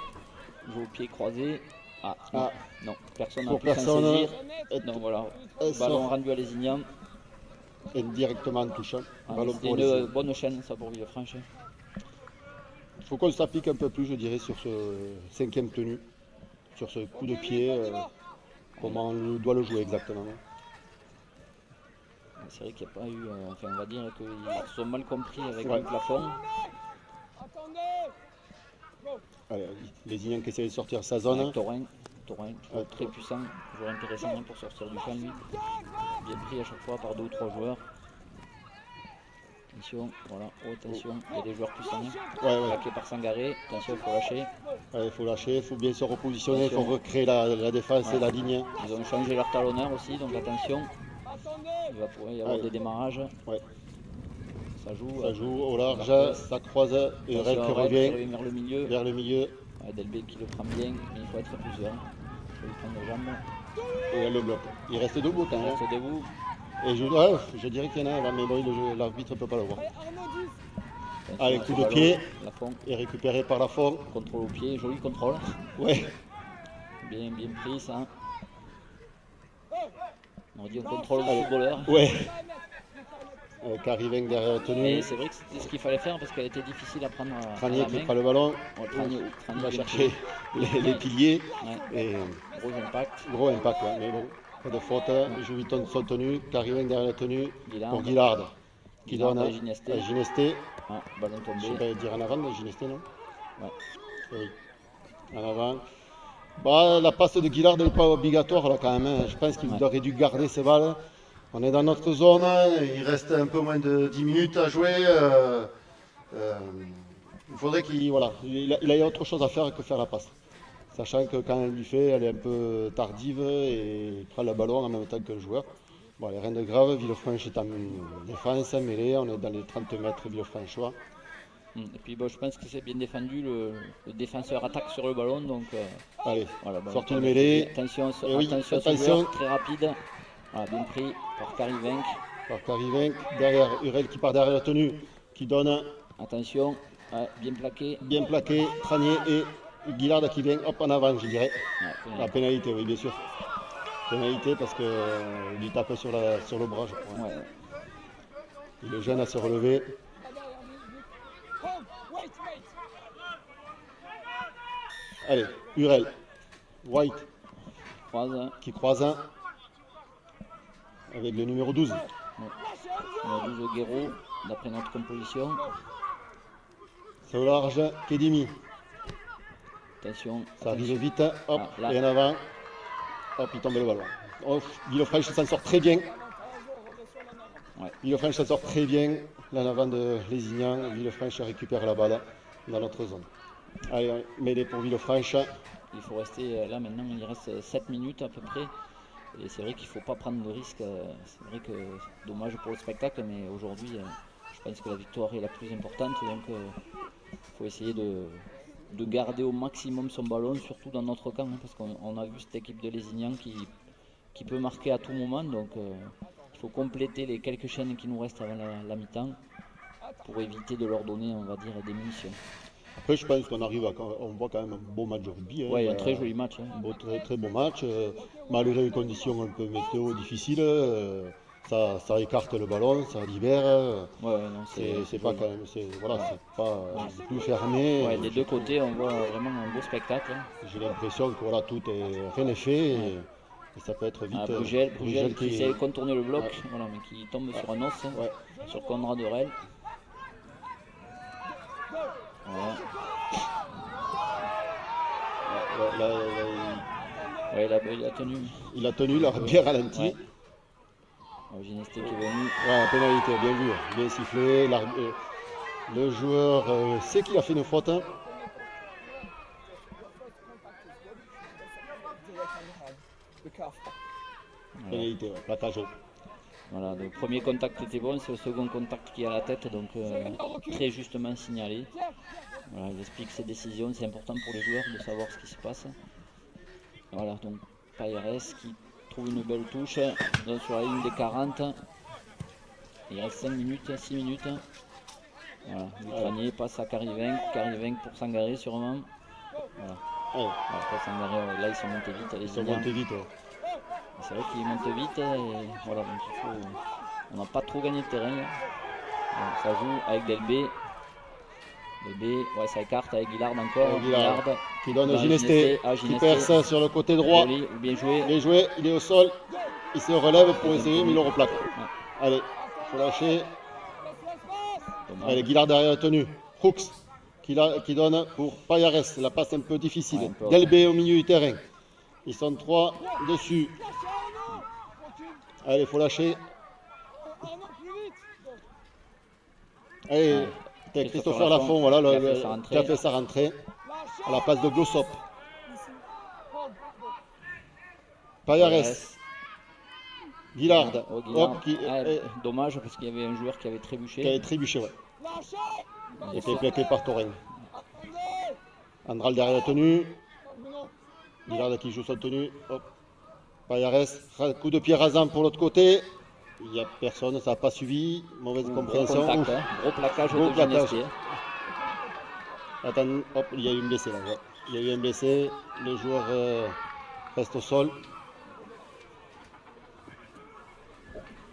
croisé. Ah, non,
Ah,
non, personne n'a
pour
pu s'en
personne,
saisir.
et-
Donc voilà,
et
ballon
sort.
rendu à Lézignan.
Et directement en touche.
Ah,
Ballon
c'était
pour
une
Lézignan.
bonne chaîne ça pour Villefranche.
Il faut qu'on s'applique un peu plus, je dirais, sur ce cinquième tenue, sur ce coup de pied, comment on doit le jouer exactement.
C'est vrai qu'il n'y a pas eu, enfin on va dire qu'ils se sont mal compris avec
Ouais.
le plafond.
Allez, Lézignan qui essaie de sortir sa zone.
Avec Thorin, toujours
Ouais.
très puissant, joueur intéressant hein, pour sortir du champ lui. Bien pris à chaque fois par 2 ou 3 joueurs. Attention, voilà, oh, attention, il y a des joueurs puissants. Hein.
Ouais, ouais.
Plaqué par Sangaré, attention, il faut lâcher.
Il faut lâcher, il faut bien se repositionner, il faut
Attention.
recréer la défense
Ouais.
et la ligne.
Ils ont changé leur talonneur aussi, donc attention. Il va pouvoir y avoir
Ouais.
des démarrages.
Ouais.
Ça joue.
Ça joue au large, ça croise, et Rel qui revient
vers le milieu.
vers le milieu.
Ouais, Delbé qui le prend bien, mais il faut être plusieurs. Il faut lui prendre les jambes.
Et elle le bloque. Il reste debout quand
Il
même.
reste debout.
Et je dirais qu'il y en a un, mais bon, l'arbitre ne peut pas le voir.
Attention,
Allez,
ce
coup de
ballon,
pied.
Lafont,
Et récupéré par la fond.
contrôle au pied, joli contrôle.
Ouais.
Bien pris ça. On dit un contrôle de footballeur.
Ouais. Cariveng derrière la tenue.
Et c'est vrai que c'était ce qu'il fallait faire parce qu'elle était difficile à prendre à
Tranier
la
qui
main.
prend le ballon.
Ouais, Tranier
Il va
bien
chercher
pris.
les piliers.
Ouais,
Et
gros impact.
gros impact, ouais, mais bon. Pas de faute. Jouviton son tenue. Cariveng derrière la tenue.
Guillard.
Pour Guillard. Qui
Guillard
donne
à Ginesté.
à Ginesté.
Ah, ballon
Je sais
tombé.
pas dire en avant, mais Ginesté, non?
Ouais.
Oui. En avant. Bah, la passe de Guillard n'est pas obligatoire là quand même. Hein. Je pense qu'il
Ouais.
aurait dû garder ses balles. On est dans notre zone. Il reste un peu moins de 10 minutes à jouer. Il faudrait qu'il voilà, il a autre chose à faire que faire la passe. Sachant que quand elle lui fait, elle est un peu tardive et il prend le ballon en même temps que le joueur. Bon, il n'y a rien de grave. Villefranche est en défense, mêlée. On est dans les 30 mètres Villefranchois.
Et puis bon, je pense que c'est bien défendu. Le défenseur attaque sur le ballon. Donc
Allez,
voilà, ballon
sortie de
tombé.
mêlée.
Attention,
Et oui,
attention, ce
attention.
joueur, très rapide. Voilà, bien pris par Carivenc.
Par Cariveng, derrière Hurel qui part derrière la tenue, qui donne
Attention, ouais, bien plaqué.
bien plaqué, Tranier et Guillard qui vient hop en avant, je dirais.
Ouais,
La pénalité, oui, bien sûr. Pénalité parce qu'il lui tape sur le bras, je crois.
ouais.
Il le gêne à se relever. Allez, Hurel, White
Croise.
qui croise avec le numéro 12.
On a 12 au Guéraud, d'après notre composition.
C'est au large, Kedimi.
Attention.
Ça arrive vite, hop,
Ah, là.
et en avant. Hop, il tombe le ballon. Oh, Villefranche s'en sort très bien.
Ouais.
Villefranche s'en sort très bien. Là, en avant de Lézignan, Villefranche récupère la balle dans notre zone. Allez, mêlée pour Villefranche.
Il faut rester là maintenant, il reste 7 minutes à peu près. Et c'est vrai qu'il ne faut pas prendre de risques. C'est vrai que c'est dommage pour le spectacle, mais aujourd'hui, je pense que la victoire est la plus importante. Donc il faut essayer de garder au maximum son ballon, surtout dans notre camp, hein, parce qu'on a vu cette équipe de Lézignan qui peut marquer à tout moment. Donc il faut compléter les quelques chaînes qui nous restent avant la mi-temps pour éviter de leur donner, on va dire, des munitions.
Après, je pense qu'on arrive on voit quand même un beau match de rugby. Hein.
Ouais, un très joli match.
Un
Hein.
beau, très beau match. Malgré les conditions un peu météo difficiles, ça écarte le ballon, ça libère.
Ouais, non,
C'est pas quand même, voilà, c'est pas plus fermé.
Ouais, des deux côtés, on voit vraiment un beau spectacle. Hein.
J'ai l'impression que voilà, rien n'est fait. Et ça peut être vite.
Brugel qui essaie de contourner le bloc, voilà, mais qui tombe sur un os, sur Conrad Rel. Voilà. Il a tenu.
Il a tenu, il a bien ralenti.
Ouais. Ginesté qui est venu.
Ouais, pénalité, bien vu, bien sifflé. Le joueur sait qu'il a fait une faute. Hein. Pénalité, plaquage haut.
Voilà, le premier contact était bon, c'est le second contact qui est à la tête, donc très justement signalé. Voilà, il explique ses décisions, c'est important pour les joueurs de savoir ce qui se passe. Voilà, donc Payares qui trouve une belle touche, donc sur la ligne des 40. Il reste 5 minutes, 6 minutes. Voilà, l'Ukrainien passe à Kariveng pour s'engager sûrement. Voilà. Voilà, là ils sont montés vite.
Ils sont montés vite.
C'est vrai qu'ils montent vite et voilà, donc il faut. On n'a pas trop gagné de terrain. Donc, ça joue avec Delbé. Delbé, ouais, ça écarte avec Guillard encore.
Guillard qui donne Ginesté, qui perce sur le côté droit.
Joli, bien joué.
Bien joué, il est au sol. Il se relève pour essayer, mais il le replaque. Ouais. Allez, il faut lâcher. Dommage. Allez, Guillard derrière la tenue. Crooks qui donne pour Payares. La passe un peu difficile. Ouais, Delbé au milieu du terrain. Ils sont 3 dessus. Allez, il faut lâcher. Allez, Christopher Lafont, voilà, qui a fait sa rentrée à la place de Glossop. Payares. Guillard.
Dommage parce qu'il y avait un joueur qui avait trébuché.
Qui avait trébuché, ouais. Il était plaqué par Torren. Andral derrière la tenue. Guillard qui joue sa tenue. Hop. Payares, coup de pied rasant pour l'autre côté. Il n'y a personne, ça n'a pas suivi. Mauvaise compréhension.
Contact, hein. Gros plaquage de Ginesté.
Attends, hop, il y a eu un blessé là. Ouais. Il y a eu un blessé. Le joueur reste au sol.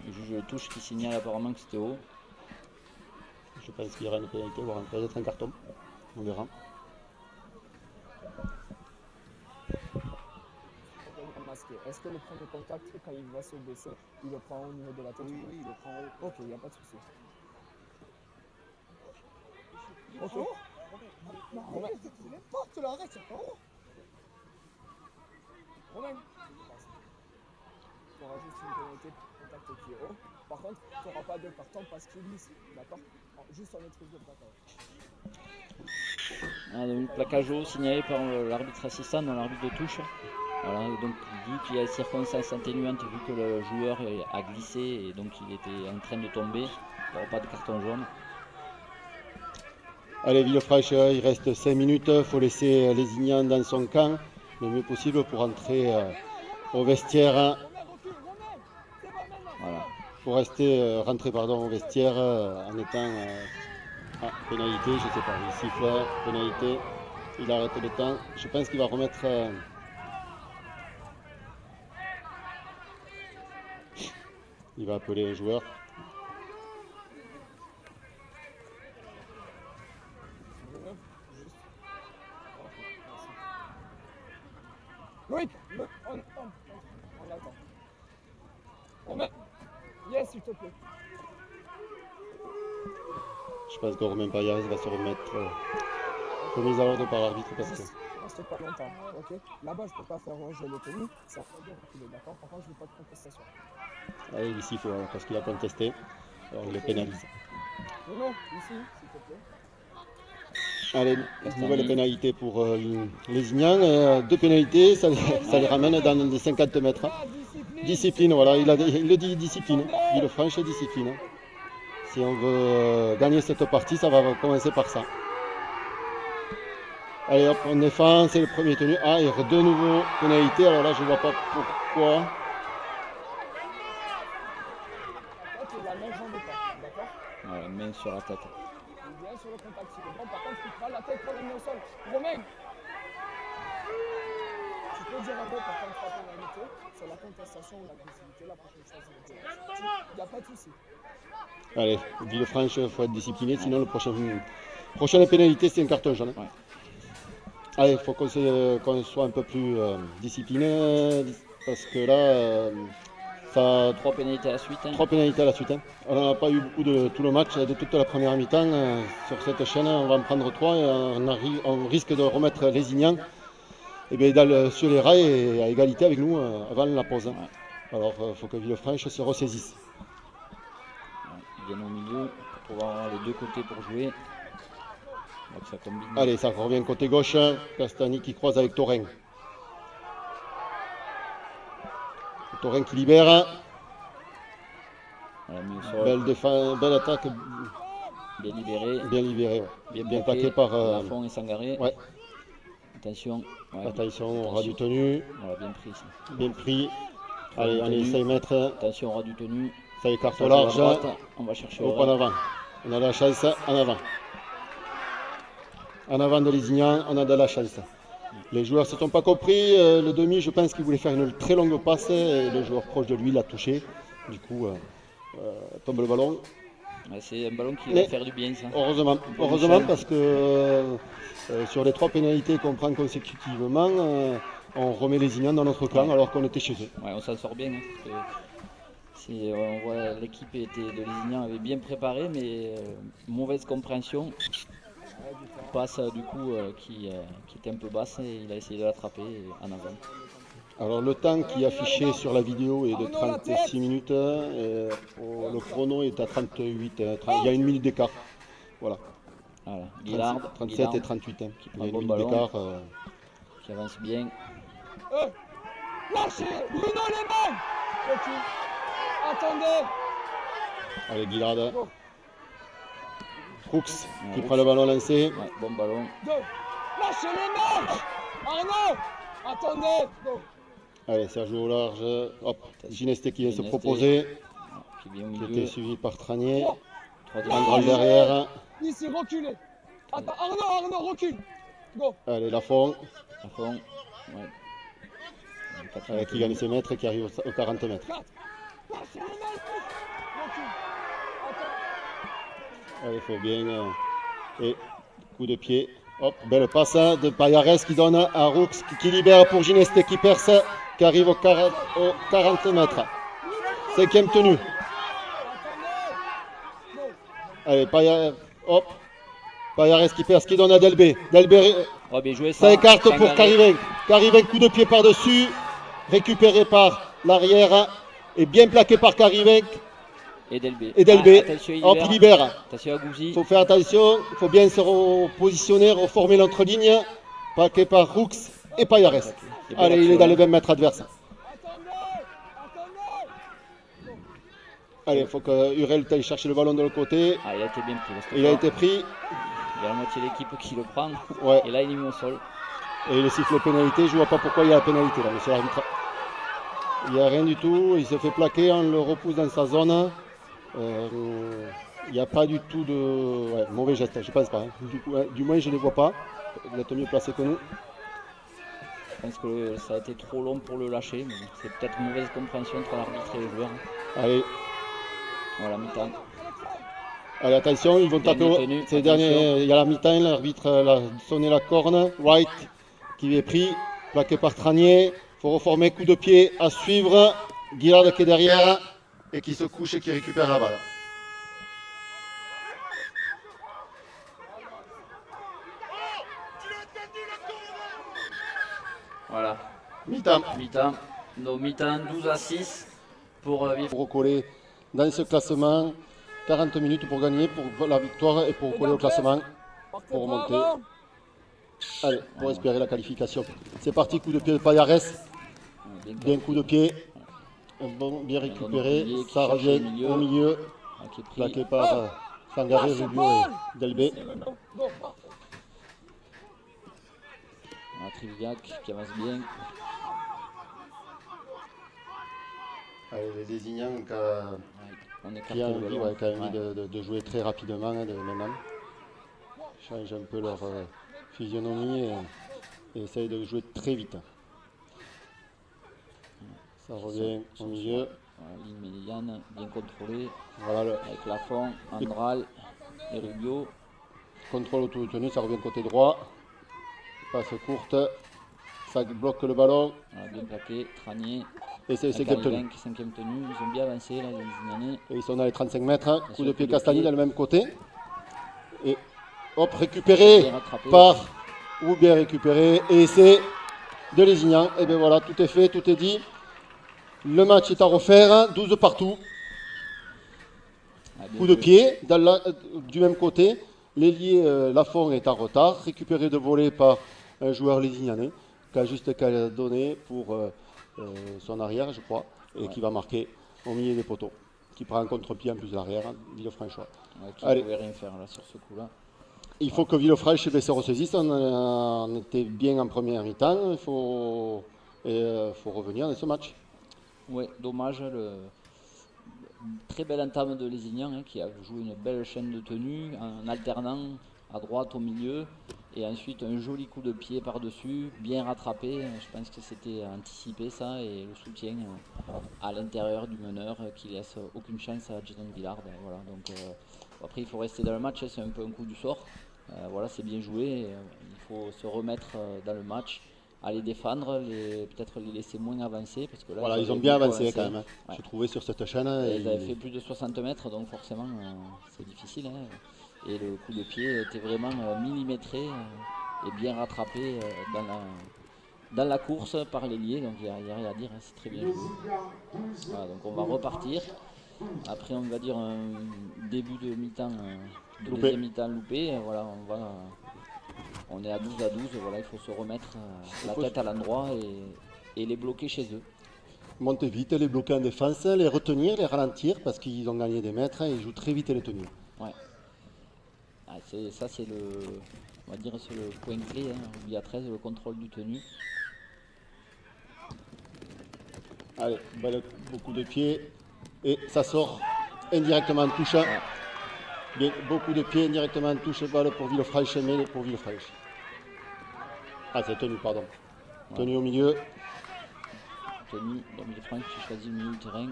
Le juge de touche qui signale apparemment que c'était haut.
Je pense qu'il y aura une pénalité, voire peut-être un carton. On verra.
Est-ce que le premier contact, quand il va se baisser, il le prend au niveau de la tête? Oui, il le prend au haut. Ok, il n'y a pas de souci. Ok. Romain, tu l'arrêtes, c'est pas haut. Romain. Tu auras juste une pénalité pour contact qui est haut. Par contre, tu n'auras pas de carton parce qu'il glisse. D'accord? Juste en maîtrise de plaquage.
Le plaquage haut signalé par l'arbitre assistant dans l'arbitre de touche. Voilà, et donc vu qu'il y a des circonstances atténuantes, vu que le joueur a glissé et donc il était en train de tomber, il n'y aura pas de carton jaune.
Allez, Villefranche, il reste 5 minutes, il faut laisser Lézignan dans son camp le mieux possible pour entrer au vestiaire. Voilà. Pour rentrer au vestiaire en étant pénalité, je ne sais pas, il siffle, pénalité, il arrête le temps. Je pense qu'il va remettre. Il va appeler un joueur.
Loïc, on attend. Romain, yes, s'il te plaît.
Je pense que Romain Payares va se remettre remise à l'ordre par l'arbitre parce que.
Reste pas longtemps, ok? Là-bas, je ne peux pas faire ranger le tennis, ça fait bien reculer, d'accord? Par contre, je ne veux pas de contestation.
Allez, ici, il faut, parce qu'il a contesté, alors on le pénalise.
Non, ici, s'il te plaît.
Allez, nouvelle pénalité pour Lézignan. 2 pénalités, ça les ramène dans les 50 mètres. Discipline, voilà, il le dit, discipline. Villefranche, discipline. Si on veut gagner cette partie, ça va commencer par ça. Allez hop, on défend, c'est le premier tenu. Ah, il y a de nouveau pénalité, alors là je ne vois pas pourquoi.
La main grande pas, d'accord?
Voilà, main sur la tête.
Il vient sur le contact, c'est bon. Par contre, il prend la tête pour l'amener au sol. Romain, tu peux dire un peu par contre pas pénalité sur la contestation ou l'agressivité, la prochaine chose. Il n'y a pas de souci.
Allez, Villefranche, il faut être discipliné, sinon le prochaine pénalité c'est un carton jaune. Ouais. Allez, il faut qu'on soit un peu plus discipliné. parce que là, ça
3 pénalités à la suite.
3 pénalités à la suite. Hein. On n'en a pas eu beaucoup de tout le match, de toute la première mi-temps. Sur cette chaîne, on va en prendre 3 et on risque de remettre Lézignan sur les rails et à égalité avec nous avant la pause. Hein.
Ouais.
Alors, il faut que Villefranche se ressaisisse.
Ouais, ils viennent au milieu pour pouvoir avoir les deux côtés pour jouer. Donc ça combine.
Allez, ça revient côté gauche. Castani qui croise avec Taurin. Taurin qui libère.
Voilà, mis au sol.
Belle attaque.
Bien libéré.
Bien libéré. Ouais. Bien plaqué par
Lafont et Sangaré.
Ouais.
Attention. Ouais.
Attention, on aura du tenu.
Voilà, bien pris ça.
Bien pris. Allez, on essaye de mettre.
Attention, on aura du tenu.
Ça écarte
Ça
au
joue à
large.
droite. On va chercher au
Hop, en avant. On a la chance, en avant. En avant de Lézignan, on a de la chance. Les joueurs ne se sont pas compris. Le demi, je pense qu'il voulait faire une très longue passe et le joueur proche de lui l'a touché. Du coup, tombe le ballon.
Ouais, c'est un ballon qui va faire du bien, ça.
Heureusement parce que sur les 3 pénalités qu'on prend consécutivement, on remet Lézignan dans notre camp alors qu'on était chez eux.
Ouais, on s'en sort bien. Hein, parce que on voit l'équipe de Lézignan avait bien préparé, mais mauvaise compréhension. Passe du coup qui était un peu basse et il a essayé de l'attraper en avant.
Alors le temps qui est affiché sur la vidéo est de 36 minutes, et le chrono est à 38, il y a 1 minute d'écart. Voilà.
Guillard,
37 et 38, hein.
Qui
Il y
prend
a
le
1
bon
minute
ballon,
d'écart.
qui avance bien.
Lâchez Bruno les mains. Ok. Attendez.
Allez, Guillard.
Go.
Crooks qui
Brooks.
prend le ballon lancé.
Ouais, bon ballon.
Deux. Lâchez les mains. Arnaud. Attendez. Go.
Allez, ça joue au large. Hop, Ginesté qui vient se
Ginesté.
proposer,
Qui vient au
qui
milieu.
était suivi par Tranier.
Trois.
Troisième
Andral
ballon.
derrière.
Ici, reculez. Attends, Arnaud, recule. Go.
Allez, Lafont
Lafont. Ouais.
qui gagne ses mètres et qui arrive aux 40 mètres.
4. Lâchez les mains. Recule. Attends.
Allez, il faut bien. Et coup de pied. Hop, belle passe de Payares qui donne à Roux qui libère pour Ginesté qui perce, qui arrive aux 40 mètres. 5e tenue. Allez, Payares qui perce, qui donne à Delbé. Delbé,
Ouais, bien joué,
ça écarte pour
Sangaré.
Cariven. Cariven, coup de pied par-dessus, récupéré par l'arrière et bien plaqué par Cariven.
Et Delbé.
Attention,
Hop,
il libère.
Attention à Gouzi.
Il faut faire attention, il faut bien se repositionner, reformer l'entreligne. Plaqué par Roux et Payares. Allez, il est dans les 20 mètres adverses. Allez, il faut que Hurel aille chercher le ballon de l'autre côté.
Ah, il a été bien pris.
Il a été pris.
Il y a la moitié de l'équipe qui le prend.
Ouais.
Et là, il est mis au sol.
Et il siffle pénalité. Je ne vois pas pourquoi il y a la pénalité là, monsieur l'arbitre. Il n'y a rien du tout. Il se fait plaquer, on le repousse dans sa zone. Il n'y a pas du tout de mauvais geste, je pense pas. Hein. Du moins, je ne les vois pas. Vous êtes mieux placé que nous.
Je pense que ça a été trop long pour le lâcher. Mais c'est peut-être une mauvaise compréhension entre l'arbitre et les joueurs.
Allez,
Voilà, mi-temps.
allez, attention, ils vont
Dernier
taper.
tenu,
C'est dernier. Il y a la mi-temps, l'arbitre a sonné la corne. White qui est pris, plaqué par Tranier. Il faut reformer, coup de pied à suivre. Guillard qui est derrière et qui se couche et qui récupère la balle.
Voilà.
Mi-temps.
Mi-temps. Nos mi-temps 12 à 6 pour vivre.
Pour recoller dans ce classement, 40 minutes pour gagner, pour la victoire et pour recoller au classement, pour remonter. Allez, pour espérer la qualification. C'est parti, coup de pied de Payares. Bien coup de pied. Bon, bien récupéré. Ça revient au milieu. Plaqué par Sangaré, Rubio et Delbé.
Triviac qui avance bien.
Allez, les Lézignans
On écarte
qui a
le
envie,
ballon.
qui a envie de jouer très rapidement maintenant. Change un peu leur physionomie et essaye de jouer très vite. Ça revient au milieu.
Voilà, ligne médiane, bien contrôlée.
Voilà,
Avec Lafont, Andral et Rubio.
contrôle autour du tenue, ça revient côté droit. Passe courte. Ça bloque le ballon.
Voilà, bien plaqué, Tranier.
Et c'est cinquième tenue.
5e tenue. Ils ont bien avancé là, les Zignanais.
Et ils sont dans les 35 mètres. Coup de pied
coup de
Castagni
pied.
dans le même côté. Et hop,
Bien
récupéré
rattrapé.
par ou bien récupéré. Et c'est de Lézignan. Et bien voilà, tout est fait, tout est dit. Le match est à refaire. 12 partout.
Ah, bien
Coup de
joué.
pied du même côté. L'ailier Lafont est en retard. Récupéré de volée par un joueur lézignanais qui a juste qu'à donner pour son arrière, je crois, et qui va marquer au milieu des poteaux. Qui prend un contre-pied en plus de l'arrière, Villefranchois.
Ouais, qui
Allez.
ne pouvait rien faire là sur ce coup-là.
Il faut que Villefranche se ressaisisse. On était bien en première mi-temps. Il faut revenir dans ce match.
Ouais, dommage. Très belle entame de Lézignan qui a joué une belle chaîne de tenue en alternant à droite au milieu et ensuite un joli coup de pied par-dessus, bien rattrapé. Je pense que c'était anticipé ça et le soutien à l'intérieur du meneur qui laisse aucune chance à Jason Villard. Voilà, donc, après il faut rester dans le match, c'est un peu un coup du sort. Voilà, c'est bien joué. Il faut se remettre dans le match, aller défendre, peut-être les laisser moins avancer. Parce que là,
Voilà, ils ont
avaient
bien
beaucoup
avancé quand même.
Ouais.
J'ai trouvé sur cette chaîne.
Ils avaient fait plus de 60 mètres, donc forcément c'est difficile. Et le coup de pied était vraiment millimétré et bien rattrapé dans la course par l'ailier. Donc il n'y a rien à dire, c'est très bien joué. Voilà, donc on va repartir. Après on va dire un début de mi-temps, de
Loupé.
deuxième mi-temps loupé. Voilà, on est à 12 à 12. Voilà, il faut se remettre la tête à l'endroit et les bloquer chez eux.
Monter vite, les bloquer en défense, les retenir, les ralentir parce qu'ils ont gagné des mètres et ils jouent très vite les tenues.
Ouais. Ah, c'est on va dire c'est le point clé. Il y a 13, le contrôle du tenu.
Allez, beaucoup de pieds et ça sort indirectement en touche. Ouais. Bien, beaucoup de pieds indirectement en touche, balle pour Villefranche, mais pour Villefranche. Ah, c'est tenu, pardon. Ouais. Tenu au milieu.
Tenu, Villefranche qui choisit le milieu du terrain.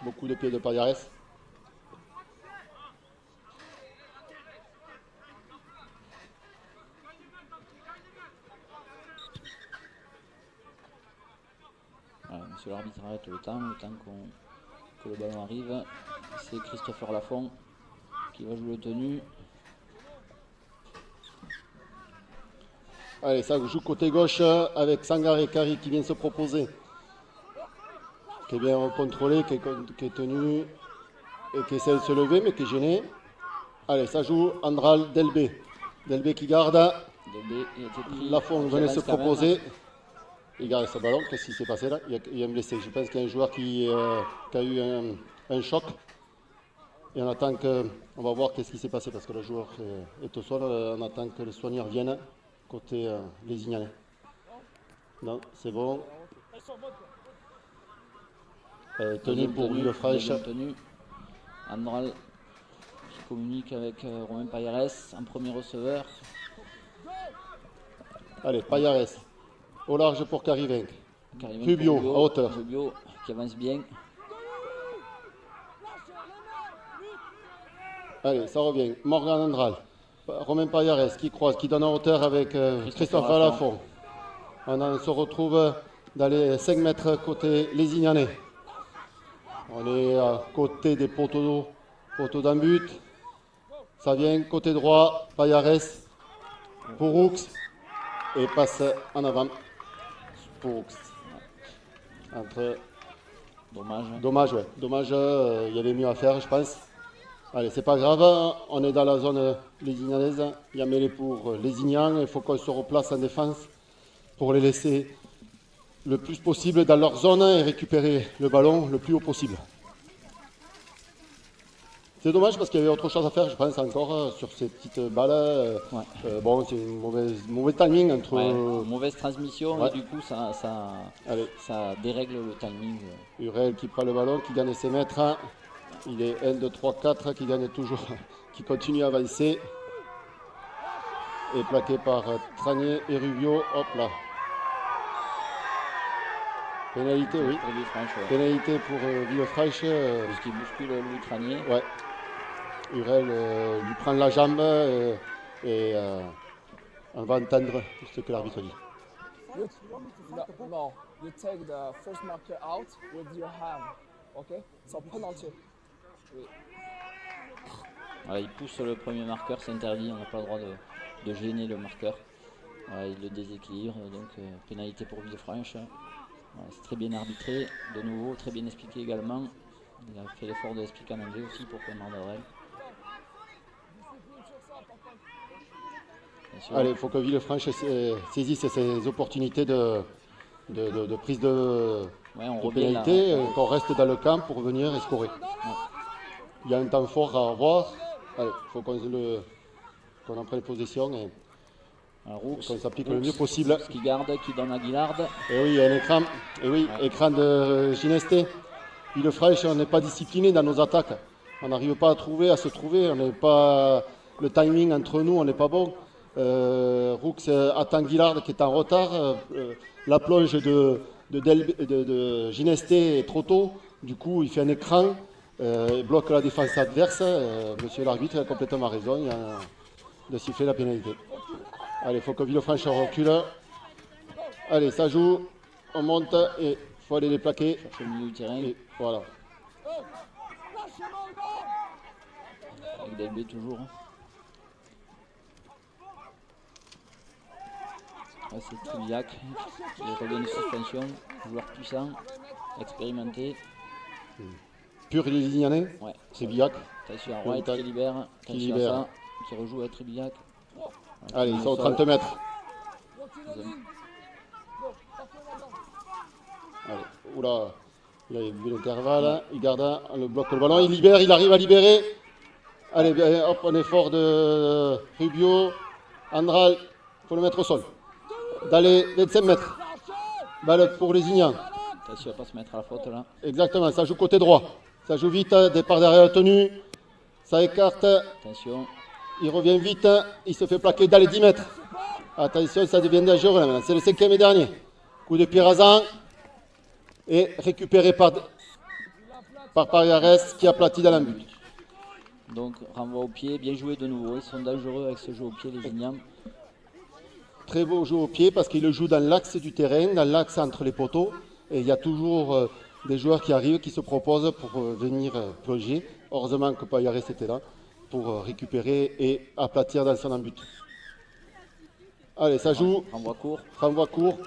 Beaucoup de pieds de Payares.
Voilà, monsieur l'arbitre arrête le temps que le ballon arrive. C'est Christopher Lafont qui va jouer le tenu.
Allez, ça joue côté gauche avec Sangaré Kari qui vient se proposer. Qui est bien contrôlé, qui est tenu et qui essaie de se lever mais qui est gêné. Allez, ça joue Andral Delbé. Delbé qui garde.
Delbé, il a été pris.
Lafont venait se proposer. Il garde ce ballon. Qu'est-ce qui s'est passé là? Il y a un blessé. Je pense qu'il y a un joueur qui a eu un choc. Et on attend que. On va voir qu'est-ce qui s'est passé parce que le joueur est au sol. On attend que les soigneurs viennent côté Lézignanais. Non, c'est bon. Tenu pour Villefranche.
Andral qui communique avec Romain Payares en premier receveur.
Allez, Payares. Au large pour Carivenc. Rubio à hauteur.
Rubio qui avance bien.
Allez, ça revient. Morgan Andral. Romain Payares qui croise, qui donne en hauteur avec Christopher Lafont. On se retrouve dans les 5 mètres côté Lézignanais. On est à côté des poteaux d'un but. Ça vient côté droit, Payares, Pourroux et passe en avant. Pourroux. Entre. Dommage, ouais. Dommage, il y avait mieux à faire, je pense. Allez, c'est pas grave, on est dans la zone lézignanaise. Il y a mêlé pour Lézignan. Il faut qu'on se replace en défense pour les laisser le plus possible dans leur zone et récupérer le ballon le plus haut possible. C'est dommage parce qu'il y avait autre chose à faire, je pense, encore sur ces petites balles. Bon, c'est une mauvais timing entre.
Mauvaise transmission et du coup ça dérègle le timing.
Hurel qui prend le ballon, qui gagne ses mètres. Il est 1, 2, 3, 4 qui gagne toujours, qui continue à avancer. Et plaqué par Tranier et Rubio. Hop là. Pénalité, oui.
Pour Villefranche, ouais.
Pénalité pour Villefranche.
Parce qu'il bouscule Louis Tranier.
Ouais. Hurel lui prend la jambe et On va entendre ce que l'arbitre dit.
No, you take the first marker out with your hand. Okay? So penalty. Oui.
Voilà, il pousse le premier marqueur, c'est interdit, on n'a pas le droit de gêner le marqueur. Voilà, il le déséquilibre, donc pénalité pour Villefranche. Voilà, c'est très bien arbitré, de nouveau, très bien expliqué également. Il a fait l'effort de l'expliquer en anglais aussi pour Conor Darrel.
Allez, il faut que Villefranche saisisse ses opportunités de prise de pénalité, qu'on reste dans le camp pour venir et scorer. Ouais. Il y a un temps fort à avoir. Il faut qu'on en prenne possession et qu'on s'applique le mieux possible.
Qui garde, qui donne à Guillard.
Et oui, il y a un écran. Et oui, ouais. Écran de Ginesté. Villefranche, on n'est pas discipliné dans nos attaques. On n'arrive pas à se trouver. On n'est pas, le timing entre nous, on n'est pas bon. Roux attend Guillard qui est en retard. La plonge de Ginesté est trop tôt. Du coup, il fait un écran. Il bloque la défense adverse. Monsieur l'arbitre a complètement raison. Il y a de siffler la pénalité. Allez, il faut que Villefranche recule. Allez, ça joue. On monte et il faut aller les plaquer.
Chercher le milieu du terrain.
Et voilà.
Avec Delbé toujours. Ouais, c'est Tribiac qui revient de suspension. Joueur puissant, expérimenté.
Pur et Lignanais.
Ouais.
Tribiac.
Attention à Wright qui libère. Attention à ça, qui rejoue à Tribiac.
Allez, ils sont aux 30 mètres. Allez, oula, il a vu l'intervalle, il garde, le bloque le ballon, il libère, il arrive à libérer. Allez, hop, un effort de Rubio. Andral, il faut le mettre au sol. D'aller 25 mètres. Balle pour les Ignans.
Attention à ne pas se mettre à la faute là.
Exactement, ça joue côté droit. Ça joue vite, départ derrière la tenue. Ça écarte.
Attention.
Il revient vite, il se fait plaquer dans les 10 mètres. Attention, ça devient dangereux là maintenant. C'est le 5e et dernier. Coup de pied rasant. Et récupéré par Payares qui aplatit dans la but.
Donc renvoi au pied, bien joué de nouveau. Ils sont dangereux avec ce jeu au pied, les Ignams.
Très beau jeu au pied parce qu'il le joue dans l'axe du terrain, dans l'axe entre les poteaux. Et il y a toujours des joueurs qui arrivent, qui se proposent pour venir plonger. Heureusement que Payares était là pour récupérer et aplatir dans son but. Allez, ça joue.
Renvoi court.
Renvoi court.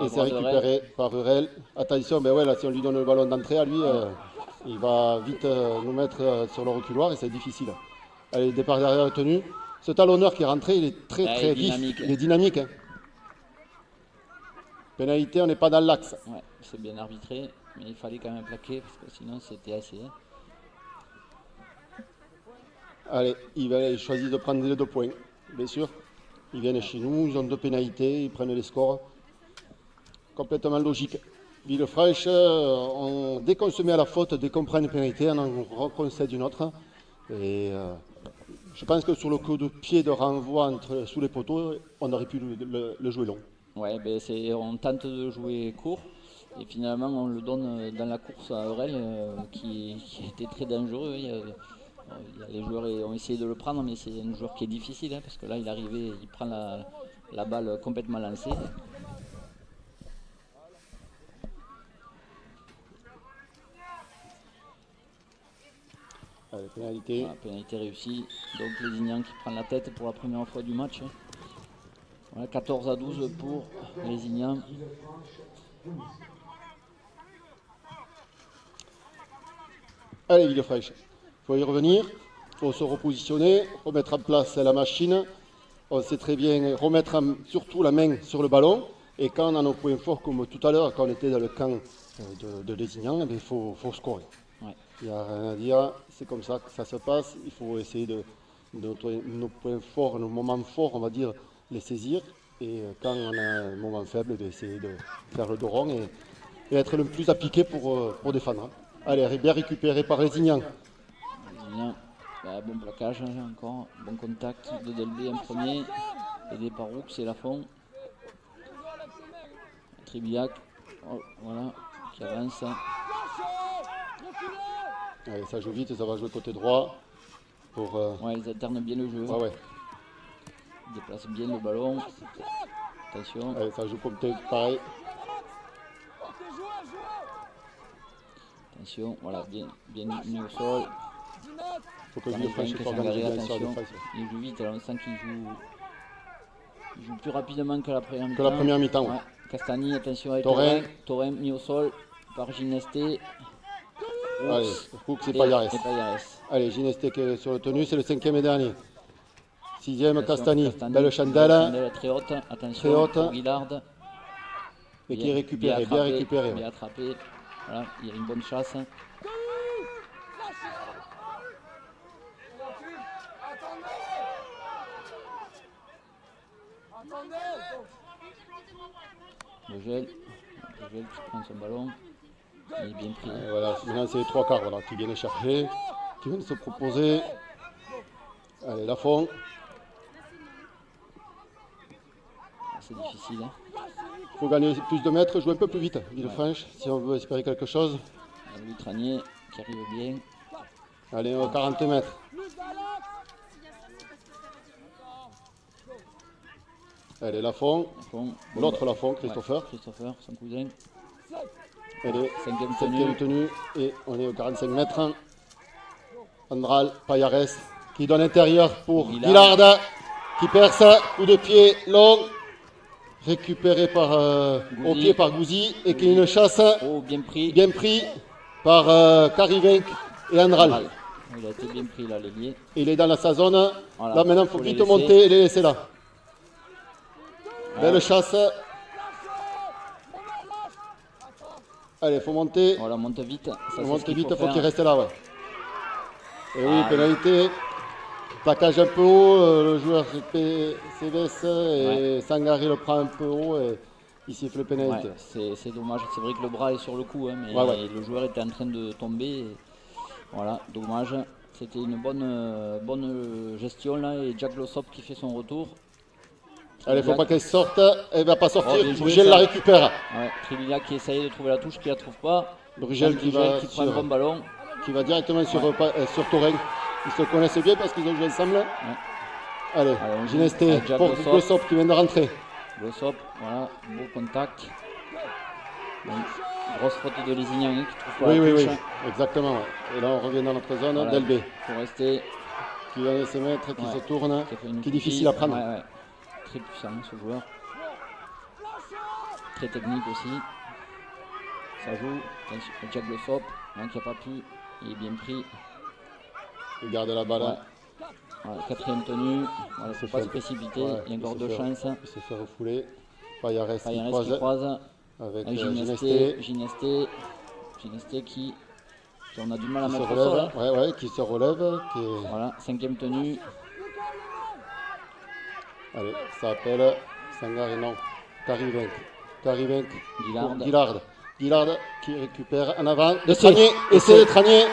Et c'est récupéré par Rurel. Attention, ben ouais, là, si on lui donne le ballon d'entrée à lui, il va vite nous mettre sur le reculoir et c'est difficile. Allez, départ derrière la tenue. Ce talonneur qui est rentré, il est très vif. Il est dynamique. Hein. Pénalité, on n'est pas dans l'axe.
Ouais, c'est bien arbitré, mais il fallait quand même plaquer parce que sinon c'était assez.
Allez, il choisit de prendre les 2 points, bien sûr. Ils viennent chez nous, ils ont 2 pénalités, ils prennent les scores. Complètement logique. Villefranche, dès qu'on se met à la faute, dès qu'on prend une pénalité, on en reconcède une autre. Et je pense que sur le coup de pied de renvoi sous les poteaux, on aurait pu le jouer long.
Ouais, ben on tente de jouer court. Et finalement, on le donne dans la course à Aurel qui était très dangereux. Les joueurs ont essayé de le prendre, mais c'est un joueur qui est difficile hein, parce que là, il arrivait, il prend la balle complètement lancée.
Allez, pénalité.
Voilà, pénalité réussie. Donc les Ignans qui prennent la tête pour la première fois du match. Voilà, 14-12 pour les Ignans.
Allez, Villefranche. Il faut y revenir. Il faut se repositionner, remettre en place la machine. On sait très bien remettre surtout la main sur le ballon. Et quand on a nos points forts, comme tout à l'heure, quand on était dans le camp de Lézignan, il faut scorer. Ouais. Il n'y a rien à dire, c'est comme ça que ça se passe. Il faut essayer de nos points forts, nos moments forts, on va dire, les saisir. Et quand on a un moment faible, essayer de faire le dos rond et être le plus appliqué pour défendre. Allez, bien récupéré par Lézignan.
Bon plaquage encore, bon contact de Delbé en premier, aidé par Roux et Lafont. Tribiac, voilà, qui avance.
Allez, ça joue vite et ça va jouer côté droit.
Ouais, ils alternent bien le jeu.
Ah ouais.
déplace bien le ballon. Attention.
Allez, ça joue comme pareil.
Attention, voilà, bien mis au sol.
Il faut que
Par
Villefranche
exemple,
s'organise bien sur la
attention,
défense.
il joue vite, alors on sent qu'il joue plus rapidement que la première mi-temps.
Que la première mi-temps.
Ouais. Castagni, attention avec
Taurin.
Taurin mis au sol par Ginesté.
Allez, Brooks et Payares.
Payares.
Allez, Ginesté qui est sur le tenue, c'est le 5e et dernier. 6e,
Attention,
Castagni. Belle chandelle.
Chandelle très haute, attention
Très haute.
pour Guillard.
Et qui est récupéré, bien récupéré.
Bien attrapé. Voilà, il y a une bonne chasse. Vogel qui prend son ballon. Il est bien pris.
Et voilà, maintenant c'est les 3 quarts voilà, qui viennent chercher, qui viennent se proposer. Allez, Lafont.
C'est difficile. Hein.
Il faut gagner plus de mètres, jouer un peu plus vite, Villefranche, si on veut espérer quelque chose.
Louis Tranier qui arrive bien.
Allez, 40 mètres. Allez, Lafont. L'autre Lafont, Christopher.
Ouais, Christopher, son cousin.
Allez,
5e
tenue. Et on est aux 45 mètres. Andral, Payares, qui donne l'intérieur pour Guillard, qui perce, coup de pied long. Récupéré au pied par Gouzi et qui est une chasse
bien
pris par Karivenk et Andral.
Il a été bien pris là, l'ailier.
Il est dans sa zone.
Voilà,
là maintenant il faut vite monter et les laisser là. Belle chasse. Allez, il faut monter.
Voilà, monte vite.
Monte vite, il faut qu'il reste là. Ouais. Et oui, pénalité. Plaquage un peu haut, le joueur s'ébaisse et Sangaré le prend un peu haut et il siffle le pénalité.
Ouais, c'est dommage, c'est vrai que le bras est sur le coup, hein, mais le joueur était en train de tomber. Et voilà, dommage. C'était une bonne gestion là et Jack Glossop qui fait son retour.
Allez, il ne faut pas qu'elle sorte, elle ne va pas sortir,
Oh,
Brugel la récupère.
Ouais, Trivilia qui essaye de trouver la touche, qui la trouve pas.
Brugel qui
prend un bon ballon.
Qui va directement sur Taurin. Ils se connaissent bien parce qu'ils ont joué ensemble. Ouais. Allez, Ginesté pour Glossop qui vient de rentrer.
Glossop, voilà, beau contact. Donc, grosse faute de Lézignan qui trouve pas la touche.
Oui, exactement. Ouais. Et là on revient dans notre zone,
voilà,
Delbé.
Pour rester.
Qui vient laisser mettre, qui se tourne, qui est difficile à prendre.
Ouais. Très puissant ce joueur. Très technique aussi. Ça joue. Jack Glossop, qui n'a pas pu. Il est bien pris.
Il garde la balle.
Ouais. Voilà, 4e tenue. Voilà, il ne faut pas se précipiter. Il y a encore 2 chances.
Il se fait refouler. Payares
qui croise.
Avec
Ginesté qui on a du mal à mettre au sol.
Ouais, qui se relève.
Voilà, 5e tenue.
Allez, ça appelle Sangaré, non. Karivenk. Guillard qui récupère en avant. Essai de Tranier.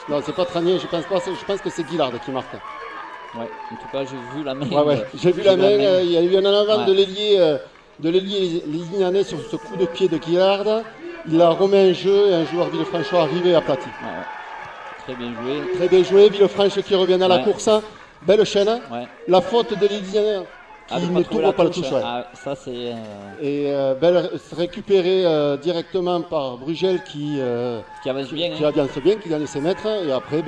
Non, c'est pas Tranier, je pense que c'est Guillard qui marque.
Ouais, en tout cas, j'ai vu la main.
J'ai vu la main. Il y a eu un en avant de l'ailier Lézignanais sur ce coup de pied de Guillard. Il a remis en jeu et un joueur Villefranchois arrivé aplati.
Très bien joué.
Très bien joué, Villefranche qui revient à la course. Belle chaîne. La faute de Lézignanais qui ne trouve pas la touche.
Ça, c'est.
Et belle récupérée directement par Brugel qui
avance bien.
Qui gagne ses mètres. Et après,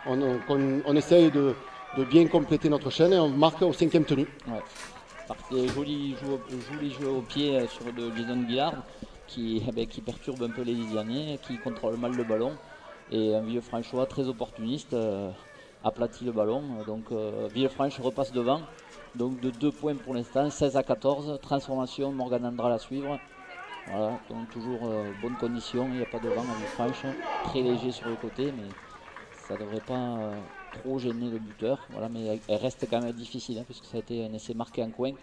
on essaye de bien compléter notre chaîne et on marque au 5e tenue.
Ouais. Joli jeu au pied sur de Jason Guillard qui perturbe un peu les Lisianais, qui contrôle mal le ballon. Et un Villefranchois très opportuniste aplatit le ballon. Donc Villefranche repasse devant. Donc de 2 points pour l'instant, 16-14. Transformation, Morgan Andral à suivre. Voilà, donc toujours bonne condition, il n'y a pas de vent à Villefranche. Très léger sur le côté, mais ça ne devrait pas trop gêner le buteur. Voilà, mais elle reste quand même difficile, puisque ça a été un essai marqué en coin.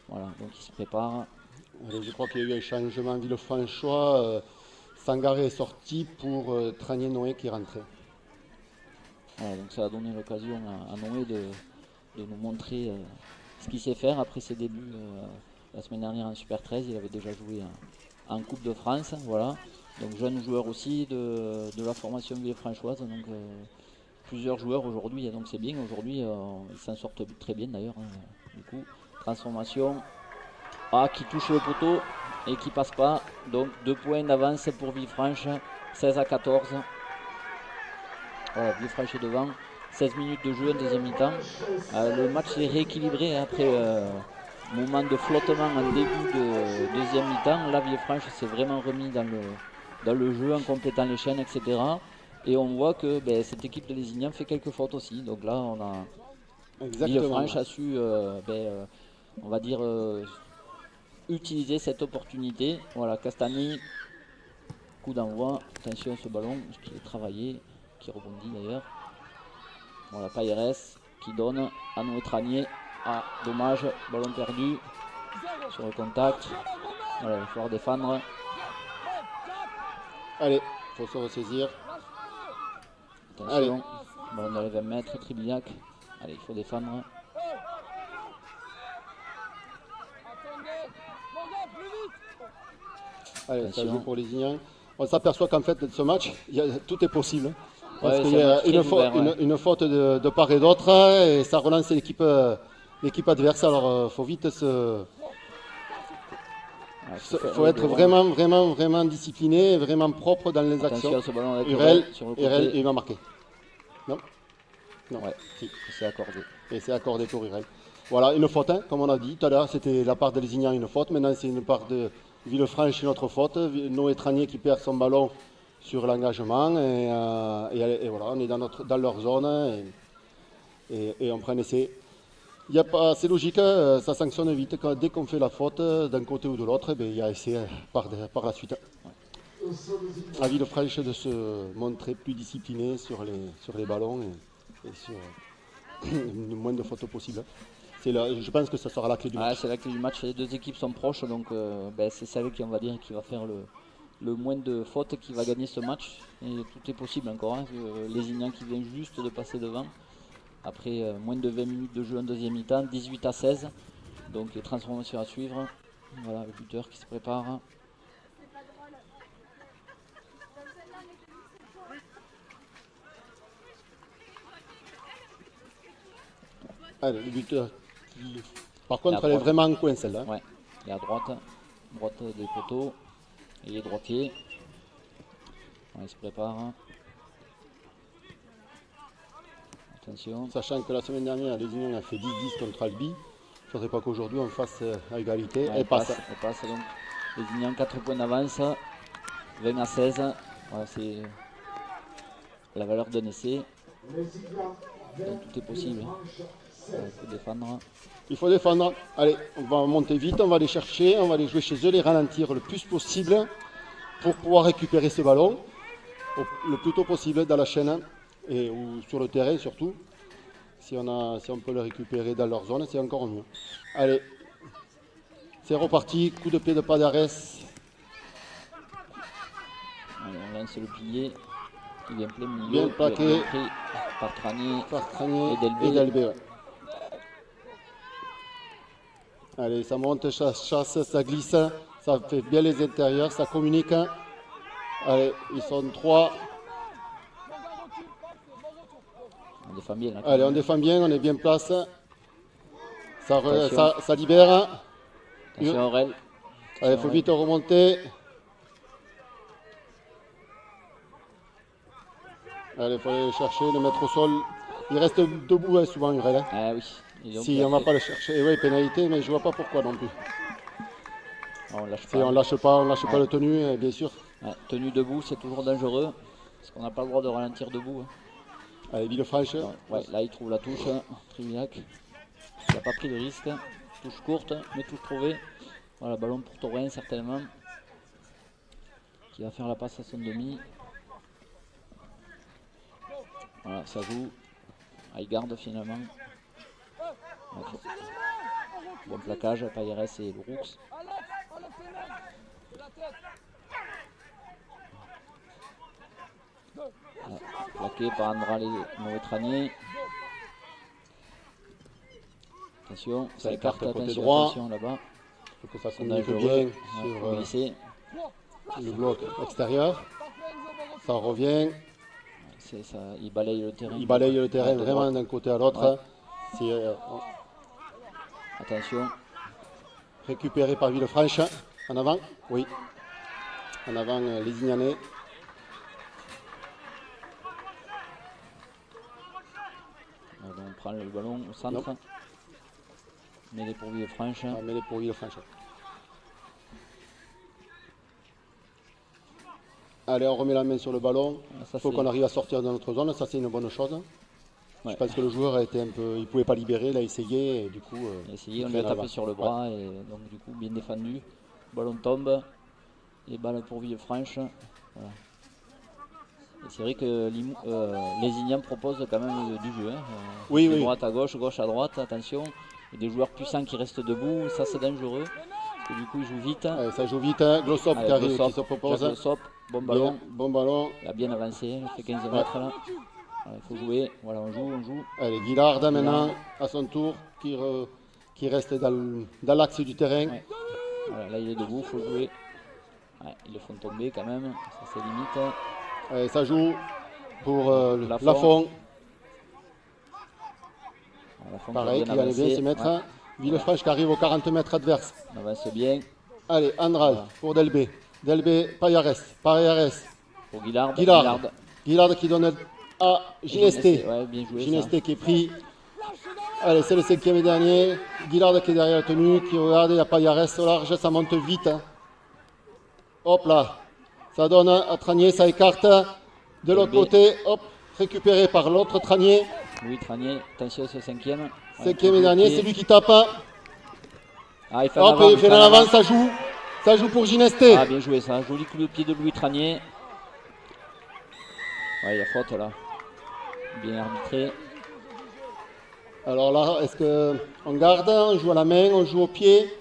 Voilà, donc il se prépare.
Allez, je crois qu'il y a eu un changement Villefranchois. Sangaré est sorti pour Tranier Noé qui est rentré.
Voilà, donc ça a donné l'occasion à Noé de nous montrer ce qu'il sait faire après ses débuts la semaine dernière en Super 13. Il avait déjà joué en Coupe de France. Voilà. Donc jeune joueur aussi de la formation villefranchoise. Donc plusieurs joueurs aujourd'hui, donc c'est bien. Aujourd'hui, ils s'en sortent très bien d'ailleurs. Du coup, transformation. Qui touche le poteau et qui passe pas. Donc 2 points d'avance pour Villefranche, 16-14. Voilà, Villefranche est devant. 16 minutes de jeu en deuxième mi-temps. Le match est rééquilibré après moment de flottement en début de deuxième mi-temps. Là, Villefranche s'est vraiment remis dans le jeu en complétant les chaînes, etc. Et on voit que cette équipe de Lézignan fait quelques fautes aussi. Donc là, on a Villefranche a su, on va dire, utiliser cette opportunité. Voilà, Castagny, coup d'envoi. Attention à ce ballon qui est travaillé, qui rebondit d'ailleurs. Voilà, Payeres qui donne à Noé-Tranier. Dommage, ballon perdu sur le contact. Voilà, il va falloir défendre.
Allez, il faut se ressaisir.
Attention, ballon dans les 20 mètres, Tribillac. Allez, il faut défendre.
Allez, ça joue pour les Lézignan. On s'aperçoit qu'en fait, de ce match, tout est possible. Parce
Ouais,
qu'il y a une faute de part et d'autre et ça relance l'équipe adverse. Alors, il faut vite faut être vraiment discipliné, vraiment propre dans les actions.
À ce ballon avec
Hurel,
sur le côté.
il va marquer. Non.
Ouais, si. C'est accordé.
Et c'est accordé pour Hurel. Voilà, une faute, comme on a dit tout à l'heure, c'était la part de Lézignan une faute. Maintenant, c'est une part de Villefranche, une autre faute. Noé Tranier qui perd son ballon sur l'engagement. Et voilà, on est dans leur zone et on prend un essai. C'est logique, ça sanctionne vite. Dès qu'on fait la faute d'un côté ou de l'autre, il y a essai par la suite. À Villefranche de se montrer plus discipliné sur les ballons et sur le moins de fautes possible. Je pense que ça sera la clé du match.
C'est la clé du match. Les deux équipes sont proches, donc c'est celle qui, on va dire, qui va faire le moins de fautes qui va gagner ce match. Et tout est possible encore. Lézignan qui vient juste de passer devant. Après moins de 20 minutes de jeu en deuxième mi-temps, 18-16. Donc les transformations à suivre. Voilà le buteur qui se prépare.
Allez, le buteur qui, par contre, elle est vraiment en coin celle-là.
Ouais, il est à droite des poteaux. Il est droitier. Il se prépare. Attention.
Sachant que la semaine dernière, Lézignan a fait 10-10 contre Albi. Il ne faudrait pas qu'aujourd'hui on fasse à égalité. Elle passe.
Elle passe donc. Lézignan 4 points d'avance. 20-16. Voilà, c'est la valeur d'un essai. Donc, tout est possible. Il faut défendre.
Il faut défendre. Allez, on va monter vite, on va les chercher, on va les jouer chez eux, les ralentir le plus possible pour pouvoir récupérer ce ballon le plus tôt possible dans la chaîne ou sur le terrain surtout. Si on peut le récupérer dans leur zone, c'est encore mieux. Allez, c'est reparti, coup de pied de Payeres.
Allez, on lance le pilier. Il vient plein milieu.
Bien plaqué
par Tranier
et Delbé. Ouais. Allez, ça monte, ça chasse, ça glisse, ça fait bien les intérieurs, ça communique. Allez, ils sont 3.
On défend bien. Là,
allez, on défend bien, on est bien place. Ça libère.
Attention Aurel.
Allez, il faut vite remonter. Allez, il faut aller le chercher, le mettre au sol. Il reste debout souvent, Hurel.
Ah oui.
Si on ne va pas le chercher, oui, pénalité, mais je ne vois pas pourquoi non plus.
On lâche
pas. On lâche pas le tenue, bien sûr.
Ouais, tenue debout, c'est toujours dangereux. Parce qu'on n'a pas le droit de ralentir debout.
Allez, Villefranche.
Ouais, là, il trouve la touche. Trivillac. Il n'a pas pris de risque. Touche courte, mais touche trouvée. Voilà, ballon pour Taurin, certainement. Qui va faire la passe à son demi. Voilà, ça joue. Il garde finalement. Okay. Bon plaquage, Payeres et Brooks. Voilà, plaqué par Andral et Noé-Tranier. Attention, ça écarte, attention là-bas.
Il faut que ça se communique bien sur le bloc extérieur. Ça revient.
il balaye le terrain.
Il balaye le terrain
de
vraiment
droite.
d'un côté à l'autre.
Ouais.
C'est
Attention.
récupéré par Villefranche. En avant, oui. En avant, les Ignanais.
Alors, on prend le ballon au centre. Mêlé pour Villefranche.
Ah, mêlé pour Villefranche. Allez, on remet la main sur le ballon. Il faut qu'on arrive à sortir de notre zone. Ça, c'est une bonne chose.
Ouais.
Je pense que le joueur a été un peu. Il ne pouvait pas libérer, il a essayé. Et du coup,
Il a essayé, on lui a tapé sur le bras. Et donc, du coup, bien défendu. Ballon tombe. Et balle pour Villefranche. Voilà. Et c'est vrai que les Ignans proposent quand même du jeu. Hein.
Oui,
De
oui.
droite à gauche, gauche à droite. Attention. Il y a des joueurs puissants qui restent debout. Ça, c'est dangereux. Parce que du coup, ils jouent vite.
Allez, ça joue vite. Hein. Glossop qui arrive, qui se propose.
Glossop, bon ballon.
Bien, bon ballon.
Il a bien avancé. Il fait 15 mètres là. Voilà, il faut jouer. Voilà, on joue.
Allez, Guillard maintenant, à son tour, qui reste dans l'axe du terrain.
Ouais. Voilà, là, il est debout. Il faut jouer. Ouais, ils le font tomber quand même. Ça, c'est limite.
Allez, ça joue pour
Lafont.
Lafont.
Lafont
Pareil, qui allait bien se mettre.
Ouais.
Villefranche qui arrive aux 40 mètres adverses.
On avance bien.
Allez, Andral pour Delbé. Delbé, Payares.
Pour Guillard.
Guillard qui donne à Ginesté.
Ouais, bien joué.
Ginesté qui est pris. Allez, c'est le 5e et dernier. Guillard qui est derrière la tenue, qui regarde, il y a Payares au large, ça monte vite. Hein. Hop là. Ça donne à Tranier, ça écarte. De l'autre côté, hop, récupéré par l'autre Tranier.
Louis Tranier, attention ce 5e. Ouais,
5e et dernier, c'est lui qui tape.
Ah, il fait
Hop, il fait en avant, ça joue. Ça joue pour Ginesté.
Ah, bien joué ça. Joli coup de pied de Louis Tranier. Ouais, il y a faute là. Bien arbitré.
Alors là, est-ce qu'on garde, on joue à la main, on joue au pied?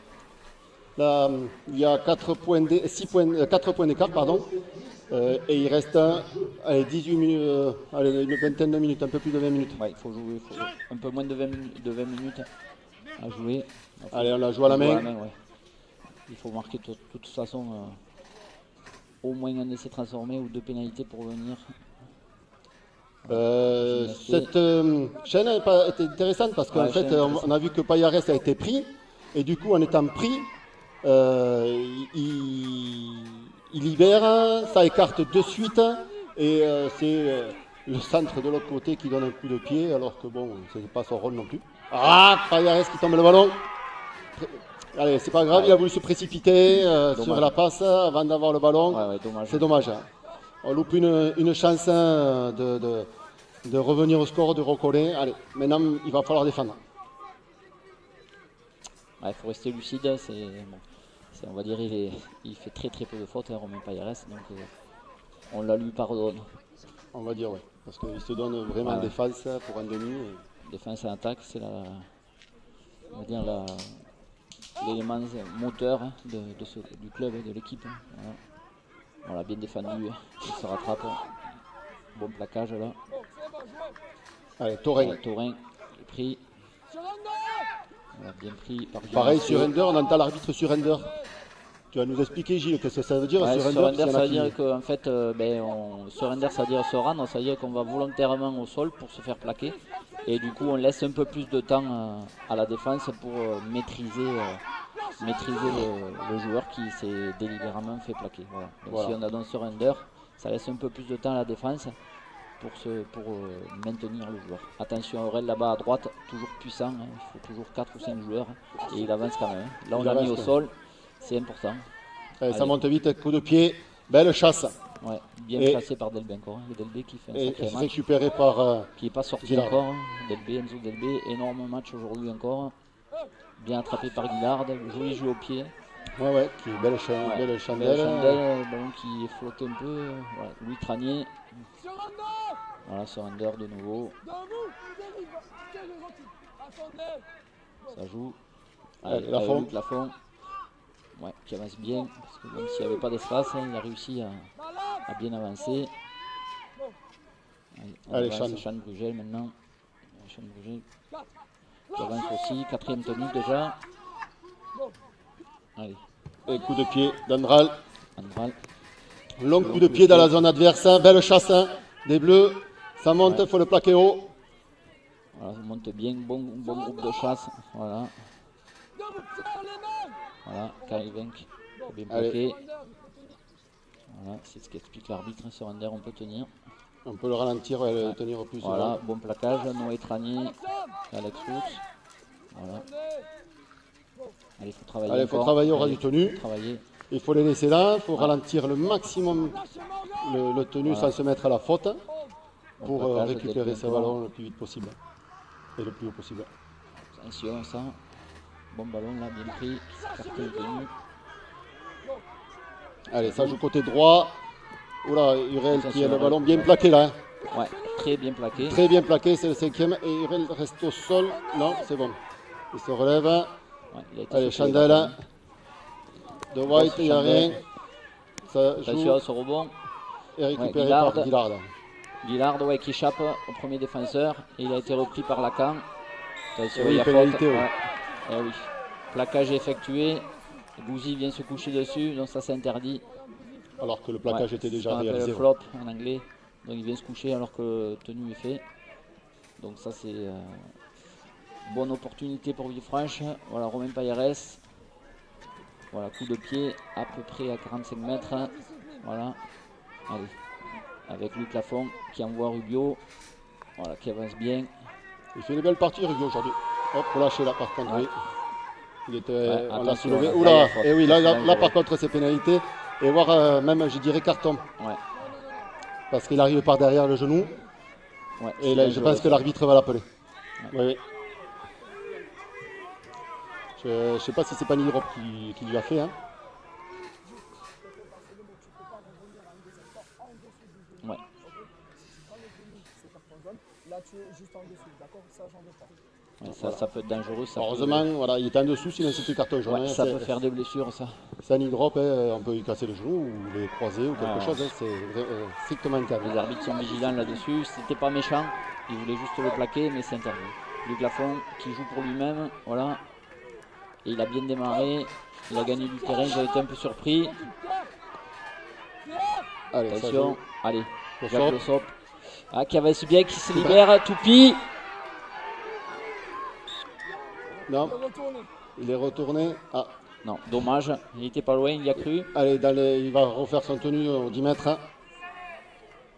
Là, il y a 4 points d'écart, pardon. Et il reste 18 minutes, une vingtaine de minutes, un peu plus de 20 minutes.
Ouais, il faut jouer. Un peu moins de 20 minutes à jouer.
Allez, on la joue à la main.
Ouais. Il faut marquer de toute façon au moins un essai transformé ou 2 pénalités pour venir.
Cette chaîne a été intéressante parce qu'en fait, on a vu que Payares a été pris. Et du coup, en étant pris, il libère, ça écarte de suite. Et c'est le centre de l'autre côté qui donne un coup de pied, alors que bon, ce n'est pas son rôle non plus. Ah, Payares qui tombe le ballon. Allez, c'est pas grave, il a voulu se précipiter sur la passe avant d'avoir le ballon.
Ouais, dommage.
C'est dommage. Hein. On loupe une chance de revenir au score, de recoller. Allez, maintenant, il va falloir défendre.
Il faut rester lucide. On va dire il fait très peu de fautes, Romain Payares. Donc on la lui pardonne.
On va dire, oui. Parce qu'il se donne vraiment en défense pour un demi.
Défense et attaque, c'est l'élément moteur du club, de l'équipe. Voilà. On l'a bien défendu, il se rattrape. Bon plaquage là.
Allez, Taurin.
Taurin est pris. On a bien pris par
pareil, surrender, on entend l'arbitre surrender. Tu vas nous expliquer, Gilles, qu'est-ce que ça veut dire
surrender, ça veut dire qu'en fait, surrender, ça veut dire se rendre, ça veut dire qu'on va volontairement au sol pour se faire plaquer. Et du coup, on laisse un peu plus de temps à la défense pour maîtriser le joueur qui s'est délibérément fait plaquer. Voilà. Donc si on a dans surrender, ça laisse un peu plus de temps à la défense pour maintenir le joueur. Attention, Aurel là-bas à droite, toujours puissant, hein. Il faut toujours 4 ou 5 joueurs et il avance quand même. Hein. Là, on l'a mis au sol, c'est important.
Allez, ça monte vite, coup de pied, belle chasse.
Ouais, bien placé par Delbé encore. Hein. Delbé qui fait un sacré match.
Récupéré par.
Qui n'est pas sorti encore. Hein. Enzo Delbé, énorme match aujourd'hui encore. Bien attrapé par Guillard, joli jeu au pied.
Ouais, qui est belle chandelle.
Belle chandelle, ballon qui est flotté un peu. Voilà. Louis Tranier. Voilà, surrender de nouveau. Ça joue.
Allez, Lafont.
Ouais, qui avance bien, parce que même s'il n'y avait pas d'espace, il a réussi à bien avancer. Allez, Sean Brugel maintenant. Sean Brugel qui avance aussi, 4e tenue déjà. Allez.
Et coup de pied d'Andral.
Andral.
Long coup de pied dans la zone adverse, belle chasse des Bleus. Ça monte, il faut le plaquer haut.
Voilà, ça monte bien, bon groupe de chasse. Voilà. Voilà, Karivenk, bien plaqué. Voilà, c'est ce qu'explique l'arbitre. Sur Under, on peut tenir.
On peut le ralentir et le tenir plus.
Voilà, bon plaquage. Noé Trani, Alex Fuchs. Voilà. Allez, il faut travailler.
Allez, il faut travailler au ras du tenu. Il faut les laisser là. Il faut ralentir le maximum le tenu sans se mettre à la faute pour récupérer ce ballon le plus vite possible et le plus haut possible.
Attention, ça. Bon ballon là, bien pris. Carton tenu.
Allez, ça joue côté droit. Oula, Urel qui a le ballon bien plaqué là.
Ouais, très bien plaqué.
Très bien plaqué, c'est le 5e. Et Urel reste au sol. Non, c'est bon. Il se relève.
Ouais,
allez, Chandel. De White, il n'y a rien. Ça
attention
joue.
à ce rebond.
Et récupéré par Guillard.
Guillard, ouais, qui échappe au premier défenseur. Et il a été repris par Lacan. Attention,
il y a pénalité. Ouais.
Eh oui. Plaquage effectué. Gouzi vient se coucher dessus, donc ça c'est interdit.
Alors que le plaquage était déjà réalisé.
Le flop en anglais. Donc il vient se coucher alors que le tenue est fait. Donc ça c'est bonne opportunité pour Villefranche. Voilà, Romain Payeres. Voilà, coup de pied à peu près à 45 mètres. Voilà. Allez. Avec Luc Lafont qui envoie Rubio. Voilà, qui avance bien.
Il fait une belle partie Rubio aujourd'hui. Hop, relâché là par contre. Oui. Il était, on l'a soulevé.
Oula,
et oui, là par contre c'est pénalité. Et voir même, je dirais, carton.
Ouais.
Parce qu'il arrive par derrière le genou.
Ouais,
et là, je pense que l'arbitre va l'appeler. Ouais. Oui. Je ne sais pas si c'est pas Nidrop qui lui a fait. Hein.
Ouais.
Là, tu es juste en dessous, d'accord? Ça, j'en veux pas.
Ouais, ça peut être dangereux. Ça
heureusement, voilà, il était en dessous, sinon c'était carton jaune.
Ouais, ça peut faire des blessures, ça.
C'est un drop, on peut lui casser le genou ou les croiser ou quelque chose. Hein, c'est strictement interdit.
Les arbitres sont vigilants là-dessus. C'était pas méchant, ils voulaient juste le plaquer, mais c'est interdit. Luc Lafont qui joue pour lui-même, voilà. Et il a bien démarré, il a gagné du terrain, j'ai été un peu surpris.
Allez,
attention, allez, Jacques Le Sop. Ah, qui avance bien, qui se libère, Toupi.
Non, il est retourné. Ah.
Non, dommage, il n'était pas loin, il y a cru.
Allez, il va refaire son tenue au 10 mètres. Hein.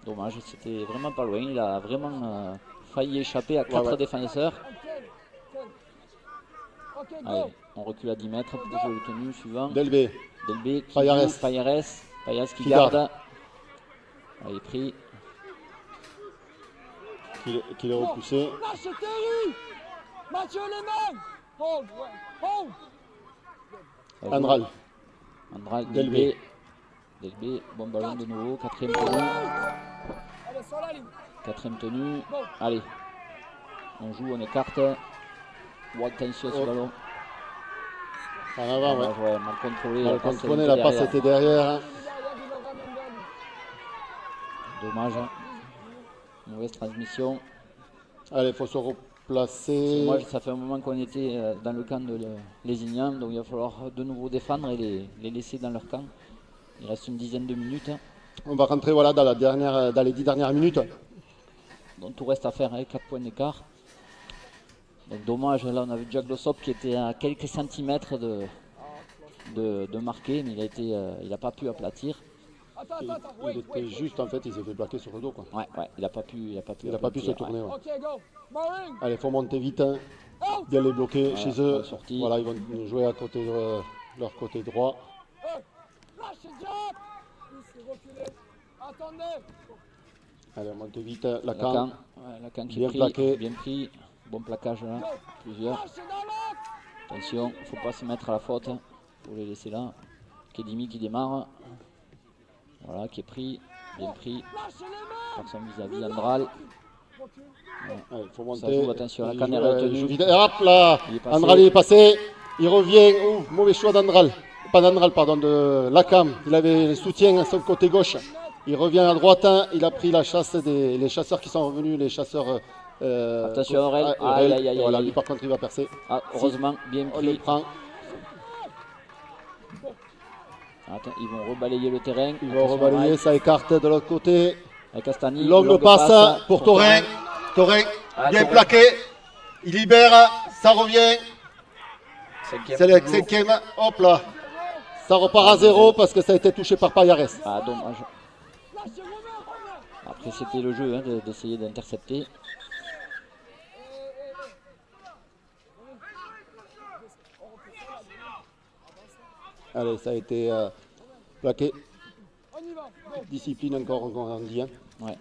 Dommage, c'était vraiment pas loin, il a vraiment failli échapper à 4 défenseurs. Allez, on recule à 10 mètres pour jouer le tenue suivant.
Delbé.
Delbé,
Payares
qui garde. Allez, pris.
Qui est repoussé.
Mathieu les mains. Hold, hold.
Andral, Delbé. Delbé, bon ballon de nouveau, 4e tenue.
Allez, sur la ligne.
4e tenue. Allez, on joue, on écarte. Attention ce ballon.
En avant,
ouais. Mal contrôlé.
Mal contrôlé, la passe était derrière.
Dommage. Mauvaise transmission.
Allez, il faut se replacer.
Moi, ça fait un moment qu'on était dans le camp de Lézignan, donc il va falloir de nouveau défendre et les laisser dans leur camp. Il reste une dizaine de minutes.
On va rentrer voilà, dans les 10 dernières minutes.
Donc tout reste à faire, 4 points d'écart. Donc dommage, là on a vu Jack Glossop qui était à quelques centimètres de marquer, mais il n'a pas pu aplatir.
Il était juste en fait, il s'est fait plaquer sur le dos. Quoi.
Ouais, il n'a pas pu
se tourner.
Ouais.
Ouais. Allez, il faut monter vite, hein. Bien les bloquer chez eux. Voilà, ils vont jouer à côté leur côté droit. Allez, montez vite, Lacan.
Lacan qui
bien
est pris,
plaqué.
Bien pris. Bon plaquage là, plusieurs. Attention, il ne faut pas se mettre à la faute. Il faut les laisser là. Kedimi qui démarre. Voilà, qui est pris, bien pris. Personne vis-à-vis Andral.
Il faut monter.
Ça joue, attention, Lacan est retenu.
Hop là, Andral est passé. Il revient. Mauvais choix d'Andral. Pas d'Andral, pardon, de Lacan. Il avait le soutien à son côté gauche. Il revient à droite. Il a pris la chasse les chasseurs qui sont revenus, les chasseurs.
Attention Aurel.
Voilà, lui par contre il va percer.
Ah, heureusement, bien pris.
On le prend.
Attends, ils vont rebalayer le terrain.
Ils vont rebalayer, ça écarte de l'autre côté.
Avec Castani.
Longue passe pour Taurin. Taurin, bien plaqué. Il libère, ça revient. C'est le 5e. Hop là. Ça repart à 0 parce que ça a été touché par Payares.
Ah, dommage. Après, c'était le jeu hein, d'essayer d'intercepter.
Allez, ça a été plaqué. Discipline encore, on dit. Hein.
Ouais.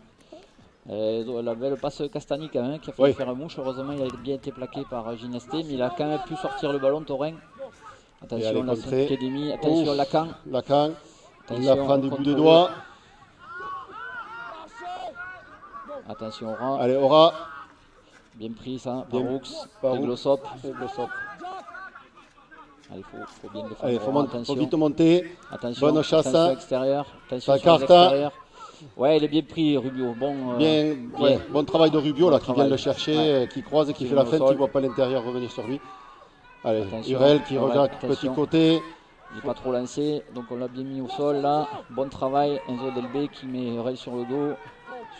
La belle passe Castani quand même, qui a fait faire un mouche. Heureusement, il a bien été plaqué par Ginesté, mais il a quand même pu sortir le ballon, Taurin. Attention, la Académie. Attention, Lacan.
Lacan. Il la prend des bouts de doigts.
Attention, Aura.
Allez, Aura.
Bien pris ça, par Roux. Et Glossop. Allez, faut bien le faire.
Allez, faut vite monter.
Attention,
bonne chasse.
Attention extérieur. Attention
sur l'extérieur.
Ouais, il est bien pris, Rubio. Bon,
bon travail de Rubio là, qui vient le chercher, qui croise, qui fait la feinte, qui ne voit pas l'intérieur revenir sur lui. Allez, Hurel qui regarde petit côté.
Il n'est pas trop lancé, donc on l'a bien mis au sol là. Bon travail, Enzo Delbé qui met Hurel sur le dos.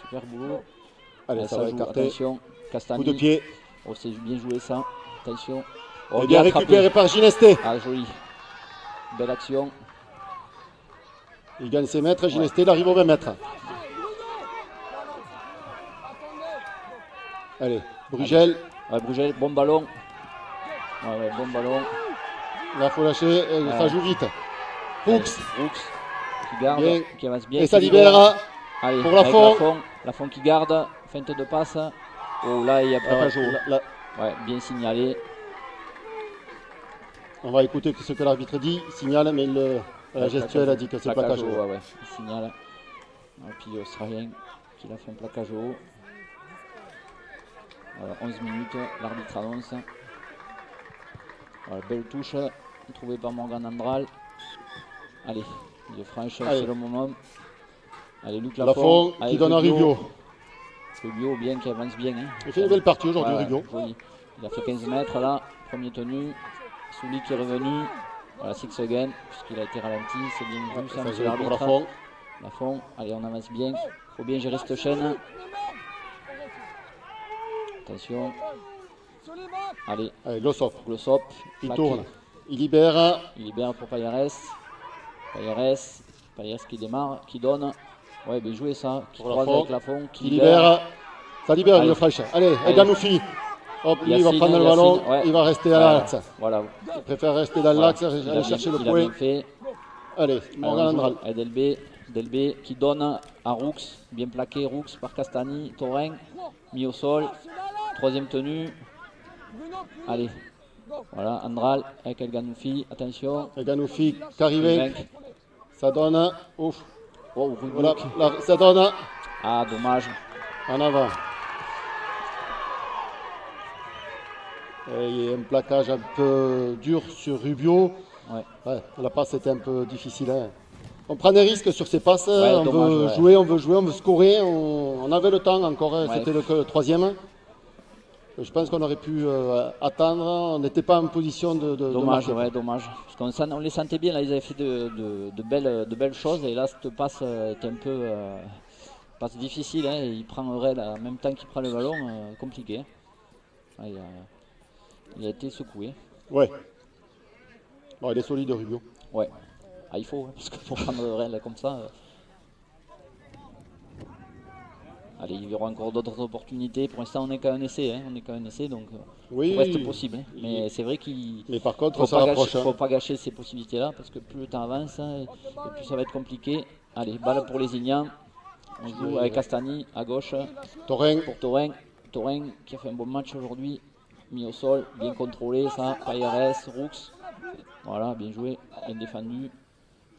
Super boulot.
Allez, ça va écarter.
Attention, Castani.
Coup de pied.
Oh, c'est bien joué ça. Attention.
Oh, bien récupéré par Ginesté.
Ah, joli. Belle action.
Il gagne ses mètres, Ginesté, il arrive aux 20 mètres. Allez, Brugel.
Ouais, Brugel, bon ballon. Ouais, bon ballon.
Là, il faut lâcher, ça joue vite. Roux.
Qui garde, qui avance bien.
Et ça libère.
Allez,
pour Lafont.
Lafont qui garde, feinte de passe. Oh là, il y a Placageau. Ouais, bien signalé.
On va écouter ce que l'arbitre dit. Il signale, mais la gestuelle a dit que c'est Placageau.
Ouais, il signale. Et puis l'Australien qui l'a fait un Placageau. Voilà, 11 minutes, l'arbitre annonce. Voilà, belle touche, trouvée par Morgan Andral. Allez, il est franche, c'est le moment. Allez, Luc
Lafont qui donne à Rubio.
Rubio, bien, qui avance bien. Hein.
Il fait une belle partie aujourd'hui, Rubio.
Joli. Il a fait 15 mètres là, premier tenu. Souli qui est revenu. Voilà, 6 again, puisqu'il a été ralenti. C'est bien vu ça, monsieur l'arbitre. Lafont, allez, on avance bien. Il faut bien gérer cette chaîne. Attention. Allez,
Glossop. Il tourne. Il libère.
Il libère pour Payares. Payares qui démarre, qui donne. Ouais, bien joué ça. Qui croise avec Lafont. Qui libère.
Ça libère le fraîche. Allez, Ganoufi. Hop, lui, il va prendre le ballon. Il va rester à l'axe.
Voilà.
Il préfère rester dans l'axe, aller chercher le point. Allez, Morgan Andral.
Delbé qui donne à Roux. Bien plaqué, Roux par Castani. Taurin mis au sol. Troisième tenue. Allez. Voilà, Andral avec El Ganoufi. Attention.
El Ganoufi, Carrivé. Ça donne. Ouf.
Oh,
voilà, là, ça donne.
Ah, dommage.
En avant. Et il y a un plaquage un peu dur sur Rubio. Ouais, la passe était un peu difficile. Hein. On prend des risques sur ces passes. On veut jouer, on veut scorer. On avait le temps encore. C'était le troisième. Je pense qu'on aurait pu attendre. On n'était pas en position de
dommage, dommage. Parce qu'on les sentait bien. Là, ils avaient fait de belles choses. Et là, cette passe était un peu passe difficile. Hein. Il prend Aurel en même temps qu'il prend le ballon. Compliqué. Il a été secoué.
Ouais. Bon, il est solide, Rubio.
Ouais. Ah, il faut, parce que pour prendre Aurel comme ça. Allez, il y aura encore d'autres opportunités. Pour l'instant, on n'est qu'à un essai. Hein. Donc
oui,
ça reste possible. Hein. Mais c'est vrai qu'il
ne faut
pas gâcher ces possibilités-là, parce que plus le temps avance, et plus ça va être compliqué. Allez, balle pour les Ignans. On joue avec Castani à gauche.
Taurin.
Pour Taurin. Taurin qui a fait un bon match aujourd'hui. Mis au sol, bien contrôlé, ça. Payares, Roux. Voilà, bien joué, bien défendu.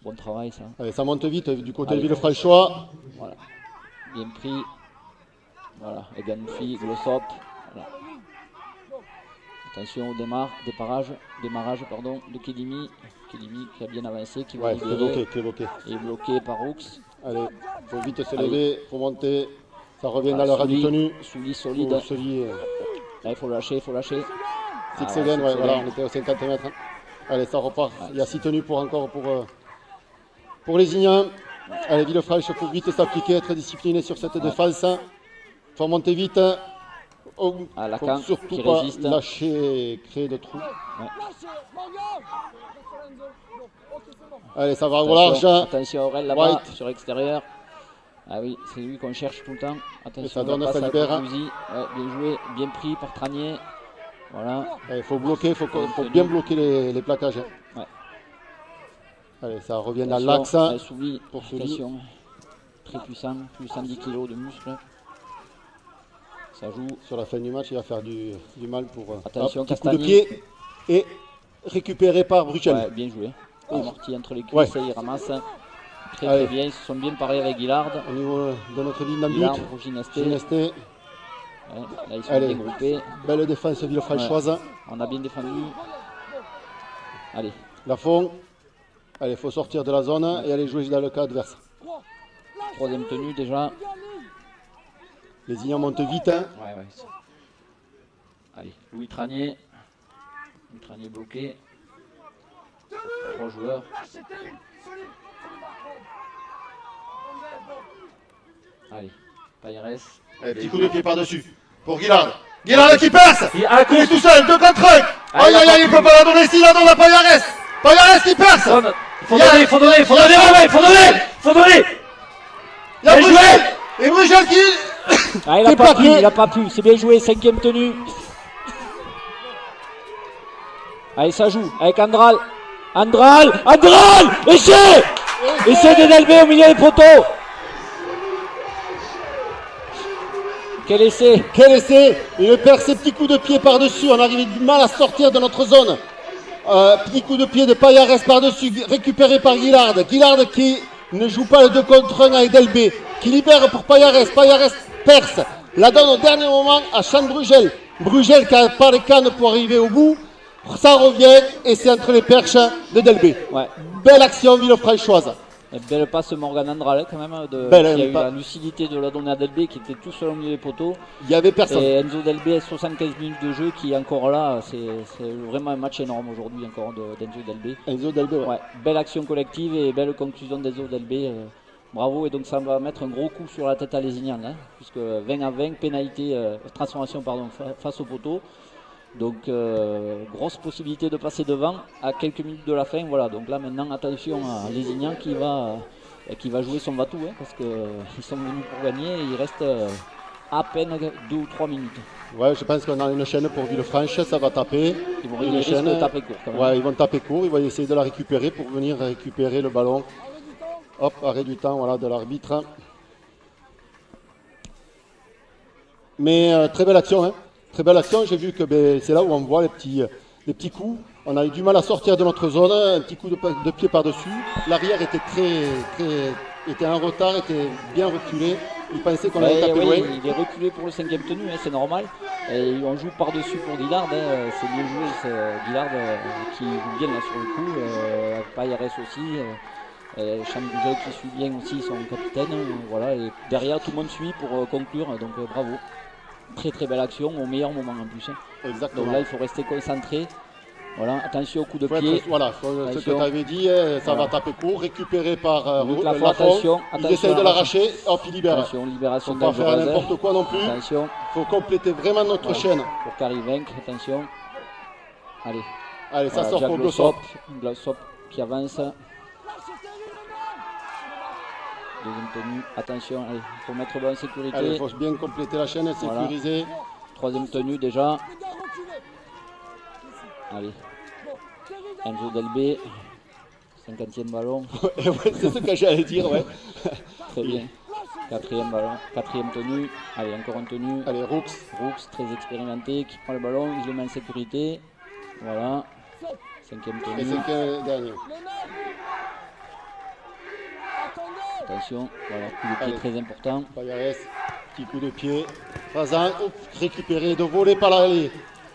Bon travail, ça.
Allez, ça monte vite du côté de Villefranchois.
Voilà. Bien pris. Voilà, Eganoufi, Glossop. Voilà. Attention au démarrage de Kedimi. Kedimi qui a bien avancé, qui va libérer.
Qui est bloqué.
Et bloqué par Roux.
Allez, il faut vite se lever, il faut monter. Ça revient dans le ras du tenue.
Souli solide. Là, il faut lâcher. 6
secondes, voilà, on était aux 50 mètres. Allez, ça repart. Il y a 6 tenues pour les Ignans. Allez, Villefranche, il faut vite s'appliquer, être discipliné sur cette défense. Il faut monter vite. Il ne faut surtout pas lâcher, créer de trous. Allez, ça va au large.
Attention, Aurel là-bas, sur extérieur. Ah oui, c'est lui qu'on cherche tout le temps. Attention,
et ça donne, ça libère.
Bien joué, bien pris par Tranier. Voilà.
Il faut bloquer, il faut bien bloquer les plaquages.
Ouais.
Allez, ça revient dans l'axe.
Pour Souly. Très puissant, plus 110 kg de muscle. Ça joue.
Sur la fin du match, il va faire du mal pour
attention,
petit coup de pied. Et récupéré par Bruchel.
Ouais, bien joué. Amorti entre les cuisses, il ramasse. Très bien, ils se sont bien parés avec Guillard.
Au niveau de notre ligne d'un but.
Pour Ginesté. Ouais, là, ils sont bien groupés.
Belle défense villefranchoise.
Ouais. On a bien défendu. Allez.
Lafont. Allez, il faut sortir de la zone et aller jouer dans le cas adverse.
Troisième tenue déjà.
Les Ignans montent vite. Hein.
Ouais. Allez, Louis Tranier. Louis Tranier bloqué. 3 joueurs. Allez, Payares.
Petit coup de pied par-dessus pour Guillard. Guillard qui passe. Il est tout seul, 2 contre 1. Aïe, il ne peut pas la donner ici, la donne à Payares. Payares qui passe.
Il faut donner.
Il y a Bruchel. Et Bruchel qui...
il a pas pu. C'est bien joué, 5e tenue. Allez, ça joue avec Andral. Essai de Delbé au milieu des poteaux. Quel essai.
Il perd ses petits coups de pied par-dessus. On arrive du mal à sortir de notre zone. Petit coup de pied de Payares par-dessus, récupéré par Guillard. Guillard qui ne joue pas le 2 contre 1 avec Delbé. Qui libère pour Payares. Payares perce. La donne au dernier moment à Sean Bruchel. Bruchel qui n'a pas les cannes pour arriver au bout. Ça revient et c'est entre les perches de Delbé.
Ouais.
Belle action villefranchoise.
Belle passe Morgan Andral quand même, qui a eu la lucidité de la donner à Delbé qui était tout seul au milieu des poteaux.
Il n'y avait personne.
Et Enzo Delbé, 75 minutes de jeu qui est encore là, c'est vraiment un match énorme aujourd'hui encore d'Enzo Delbé.
Enzo Delbé, ouais.
Belle action collective et belle conclusion d'Enzo Delbé. Bravo, et donc ça va mettre un gros coup sur la tête à Lézignan, hein, puisque 20-20, pénalité, transformation face au poteau. Donc grosse possibilité de passer devant à quelques minutes de la fin. Voilà, donc là maintenant attention à Lézignan qui va jouer son va-tout, hein, parce qu'ils sont venus pour gagner et il reste à peine 2 ou 3 minutes.
Ouais, je pense qu'on a une chaîne pour Villefranche, ça va taper.
Ils risquent de taper court quand même.
Ouais, ils vont taper court, ils vont essayer de la récupérer pour venir récupérer le ballon. Hop, arrêt du temps, voilà, de l'arbitre. Mais très belle action, hein. Très belle action, j'ai vu que c'est là où on voit les petits coups. On a eu du mal à sortir de notre zone, un petit coup de pied par-dessus. L'arrière était était en retard, était bien reculé. Il pensait qu'on allait taper loin.
Il est reculé pour le 5e tenue, hein, c'est normal. Et on joue par-dessus pour Guillard, hein, c'est bien joué, c'est Guillard qui joue bien là sur le coup. Payares aussi. Chambougel qui suit bien aussi son capitaine. Voilà, et derrière tout le monde suit pour conclure, donc bravo. Très belle action au meilleur moment en plus. Hein.
Exactement.
Donc là il faut rester concentré. Voilà, attention au coup de pied.
Voilà, ce que tu avais dit, ça va taper court, récupéré par
Lafont.
Attention, ils essayent de l'arracher, hop, il libère.
Attention, libération.
Il ne faut pas faire n'importe quoi non plus.
Attention.
Il faut compléter vraiment notre chaîne.
Pour Carivenc, attention.
Allez, ça sort pour Glossop.
Glossop qui avance. Deuxième tenue, attention, il faut mettre le ballon en sécurité.
Il faut bien compléter la chaîne, sécuriser.
Voilà. 3e tenue déjà. Allez. Enzo Delbé. 50e ballon.
C'est ce que j'allais dire, ouais.
Très bien. 4e ballon, 4e tenue. Allez, encore une tenue.
Allez, Roux,
très expérimenté, qui prend le ballon, il le met en sécurité. Voilà. 5e tenue.
Et 5e dernier.
Attention, voilà, coup de pied très important.
Payares, petit coup de pied. Fazan, récupéré de voler par l'allée.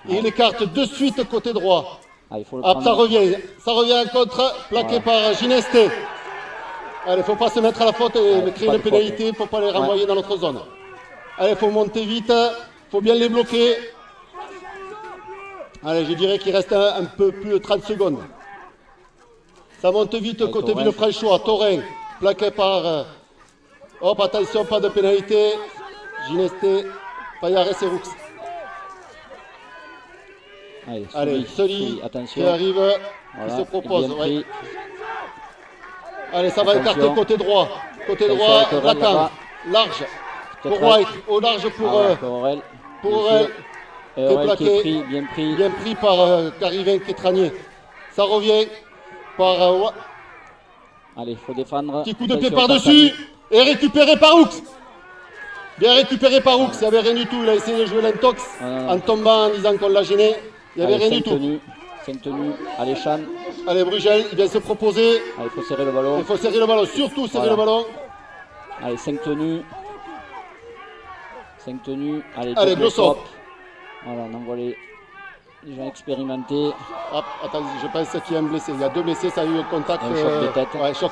Et il écarte de suite côté droit.
Il faut le
ça revient en contre, plaqué par Ginesté. Allez, il ne faut pas se mettre à la faute et créer une pénalité, il ne faut pas les renvoyer dans notre zone. Allez, il faut monter vite, il faut bien les bloquer. Allez, je dirais qu'il reste un peu plus de 30 secondes. Ça monte vite côté Villefranchois, Taurin. plaqué par... hop, attention, pas de pénalité. Ginesté, Payares et Roux. Allez, Soli
attention.
qui arrive,
Voilà,
qui se propose.
bien
Ouais.
pris.
Allez, ça va
Attention.
écarter côté droit. Côté
Attention
droit,
avec Aurel
Lacan.
là-bas.
Large pour
Peut-être
White. Au large pour,
Aurel.
pour
bien
Aurel.
sûr. Et Aurel qui est
plaqué.
pris, bien pris.
Bien pris par Carivin Kétranier. Ça revient par...
Allez, il faut défendre.
petit coup de pied
Attention,
par-dessus.
Tassani.
Et récupéré par Roux. Bien récupéré par Roux. Il n'y avait rien du tout. Il a essayé de jouer l'intox en tombant, en disant qu'on l'a gêné. Il n'y avait rien du tout.
Cinq tenues. Allez, Chan.
Allez, Brugel, il vient se proposer.
Allez, il faut serrer le ballon.
Il faut serrer le ballon, surtout serrer le ballon.
Allez, 5 tenues. 5 tenues. Allez,
Allez, Glossop.
Voilà, on envoie les gens expérimentés.
Hop, attends, je pense qu'il y a un blessé. Il y a 2 blessés, ça a eu un contact.
Un choc de tête.
Ouais, choc.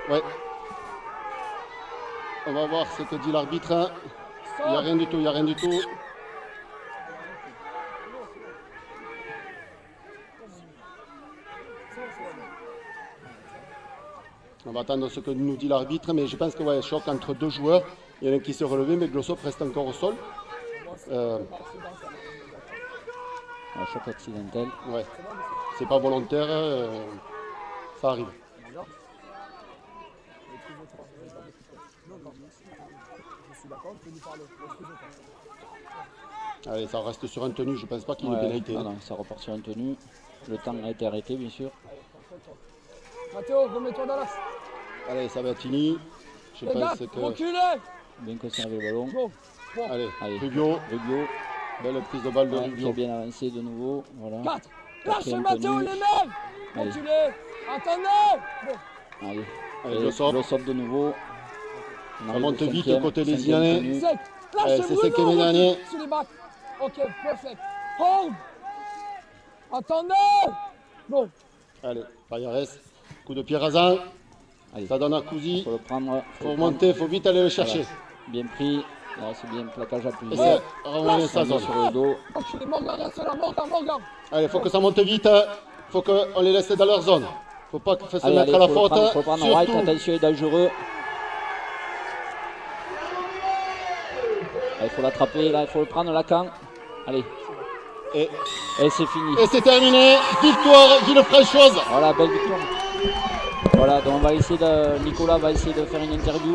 Ouais. On va voir ce que dit l'arbitre. Hein. Il n'y a rien du tout, il n'y a rien du tout. On va attendre ce que nous dit l'arbitre, mais je pense que ouais, choc entre 2 joueurs. Il y en a un qui s'est relevé, mais Glossop reste encore au sol.
Un choc accidentel.
Ouais, c'est pas volontaire, ça arrive. Allez, ça reste sur un tenu, je pense pas qu'il ait pénalité.
Non, ça repart sur un tenu. Le temps a été arrêté, bien sûr.
Mathéo, remets-toi dans l'axe.
Allez, ça va être fini. Je
Les gars,
pense que...
reculez.
Bien conservé le ballon.
Bon, bon.
Allez,
Allez.
Rubio,
Rubio,
belle prise de balle de
qui a
Rubio.
bien avancé de nouveau. Voilà.
4. Lâchez
Quatrième
Mathéo,
tenue.
les mecs.
Allez.
Reculez. Attendez. Bon.
Allez.
Allez,
Et
Glossop.
Glossop de nouveau. On
Ça
arrive
monte
au
vite
cinquième,
côté des
cinquième
Ianais.
tenue.
5.
Allez,
Lâchez
c'est
Bruno.
cinquième dernier.
Sur les bacs. Ok, perfect. Hold. Attendez. Bon.
Allez, Payares, coup de pied rasant.
Allez.
Ça donne à
Il
Cousy.
faut le prendre.
Faut remonter, faut vite aller le chercher.
Voilà. Bien pris. Là, c'est bien plaquage à
Et
plusieurs.
c'est remonter sa zone.
Sur le dos.
Ok, Morgan, reste là. Morgan.
Allez, faut que ça monte vite. Faut qu'on les laisse dans leur zone. Faut pas se
Allez,
mettre à la
faut le
faute.
prendre, faut le prendre. White,
Surtout.
attention, il est dangereux. Il faut l'attraper, là, il faut le prendre, Lacan. Allez.
Et
Et c'est fini.
c'est terminé. Victoire Villefranche-Chose.
Voilà, belle victoire. Voilà, donc on va essayer de. Nicolas va essayer de faire une interview.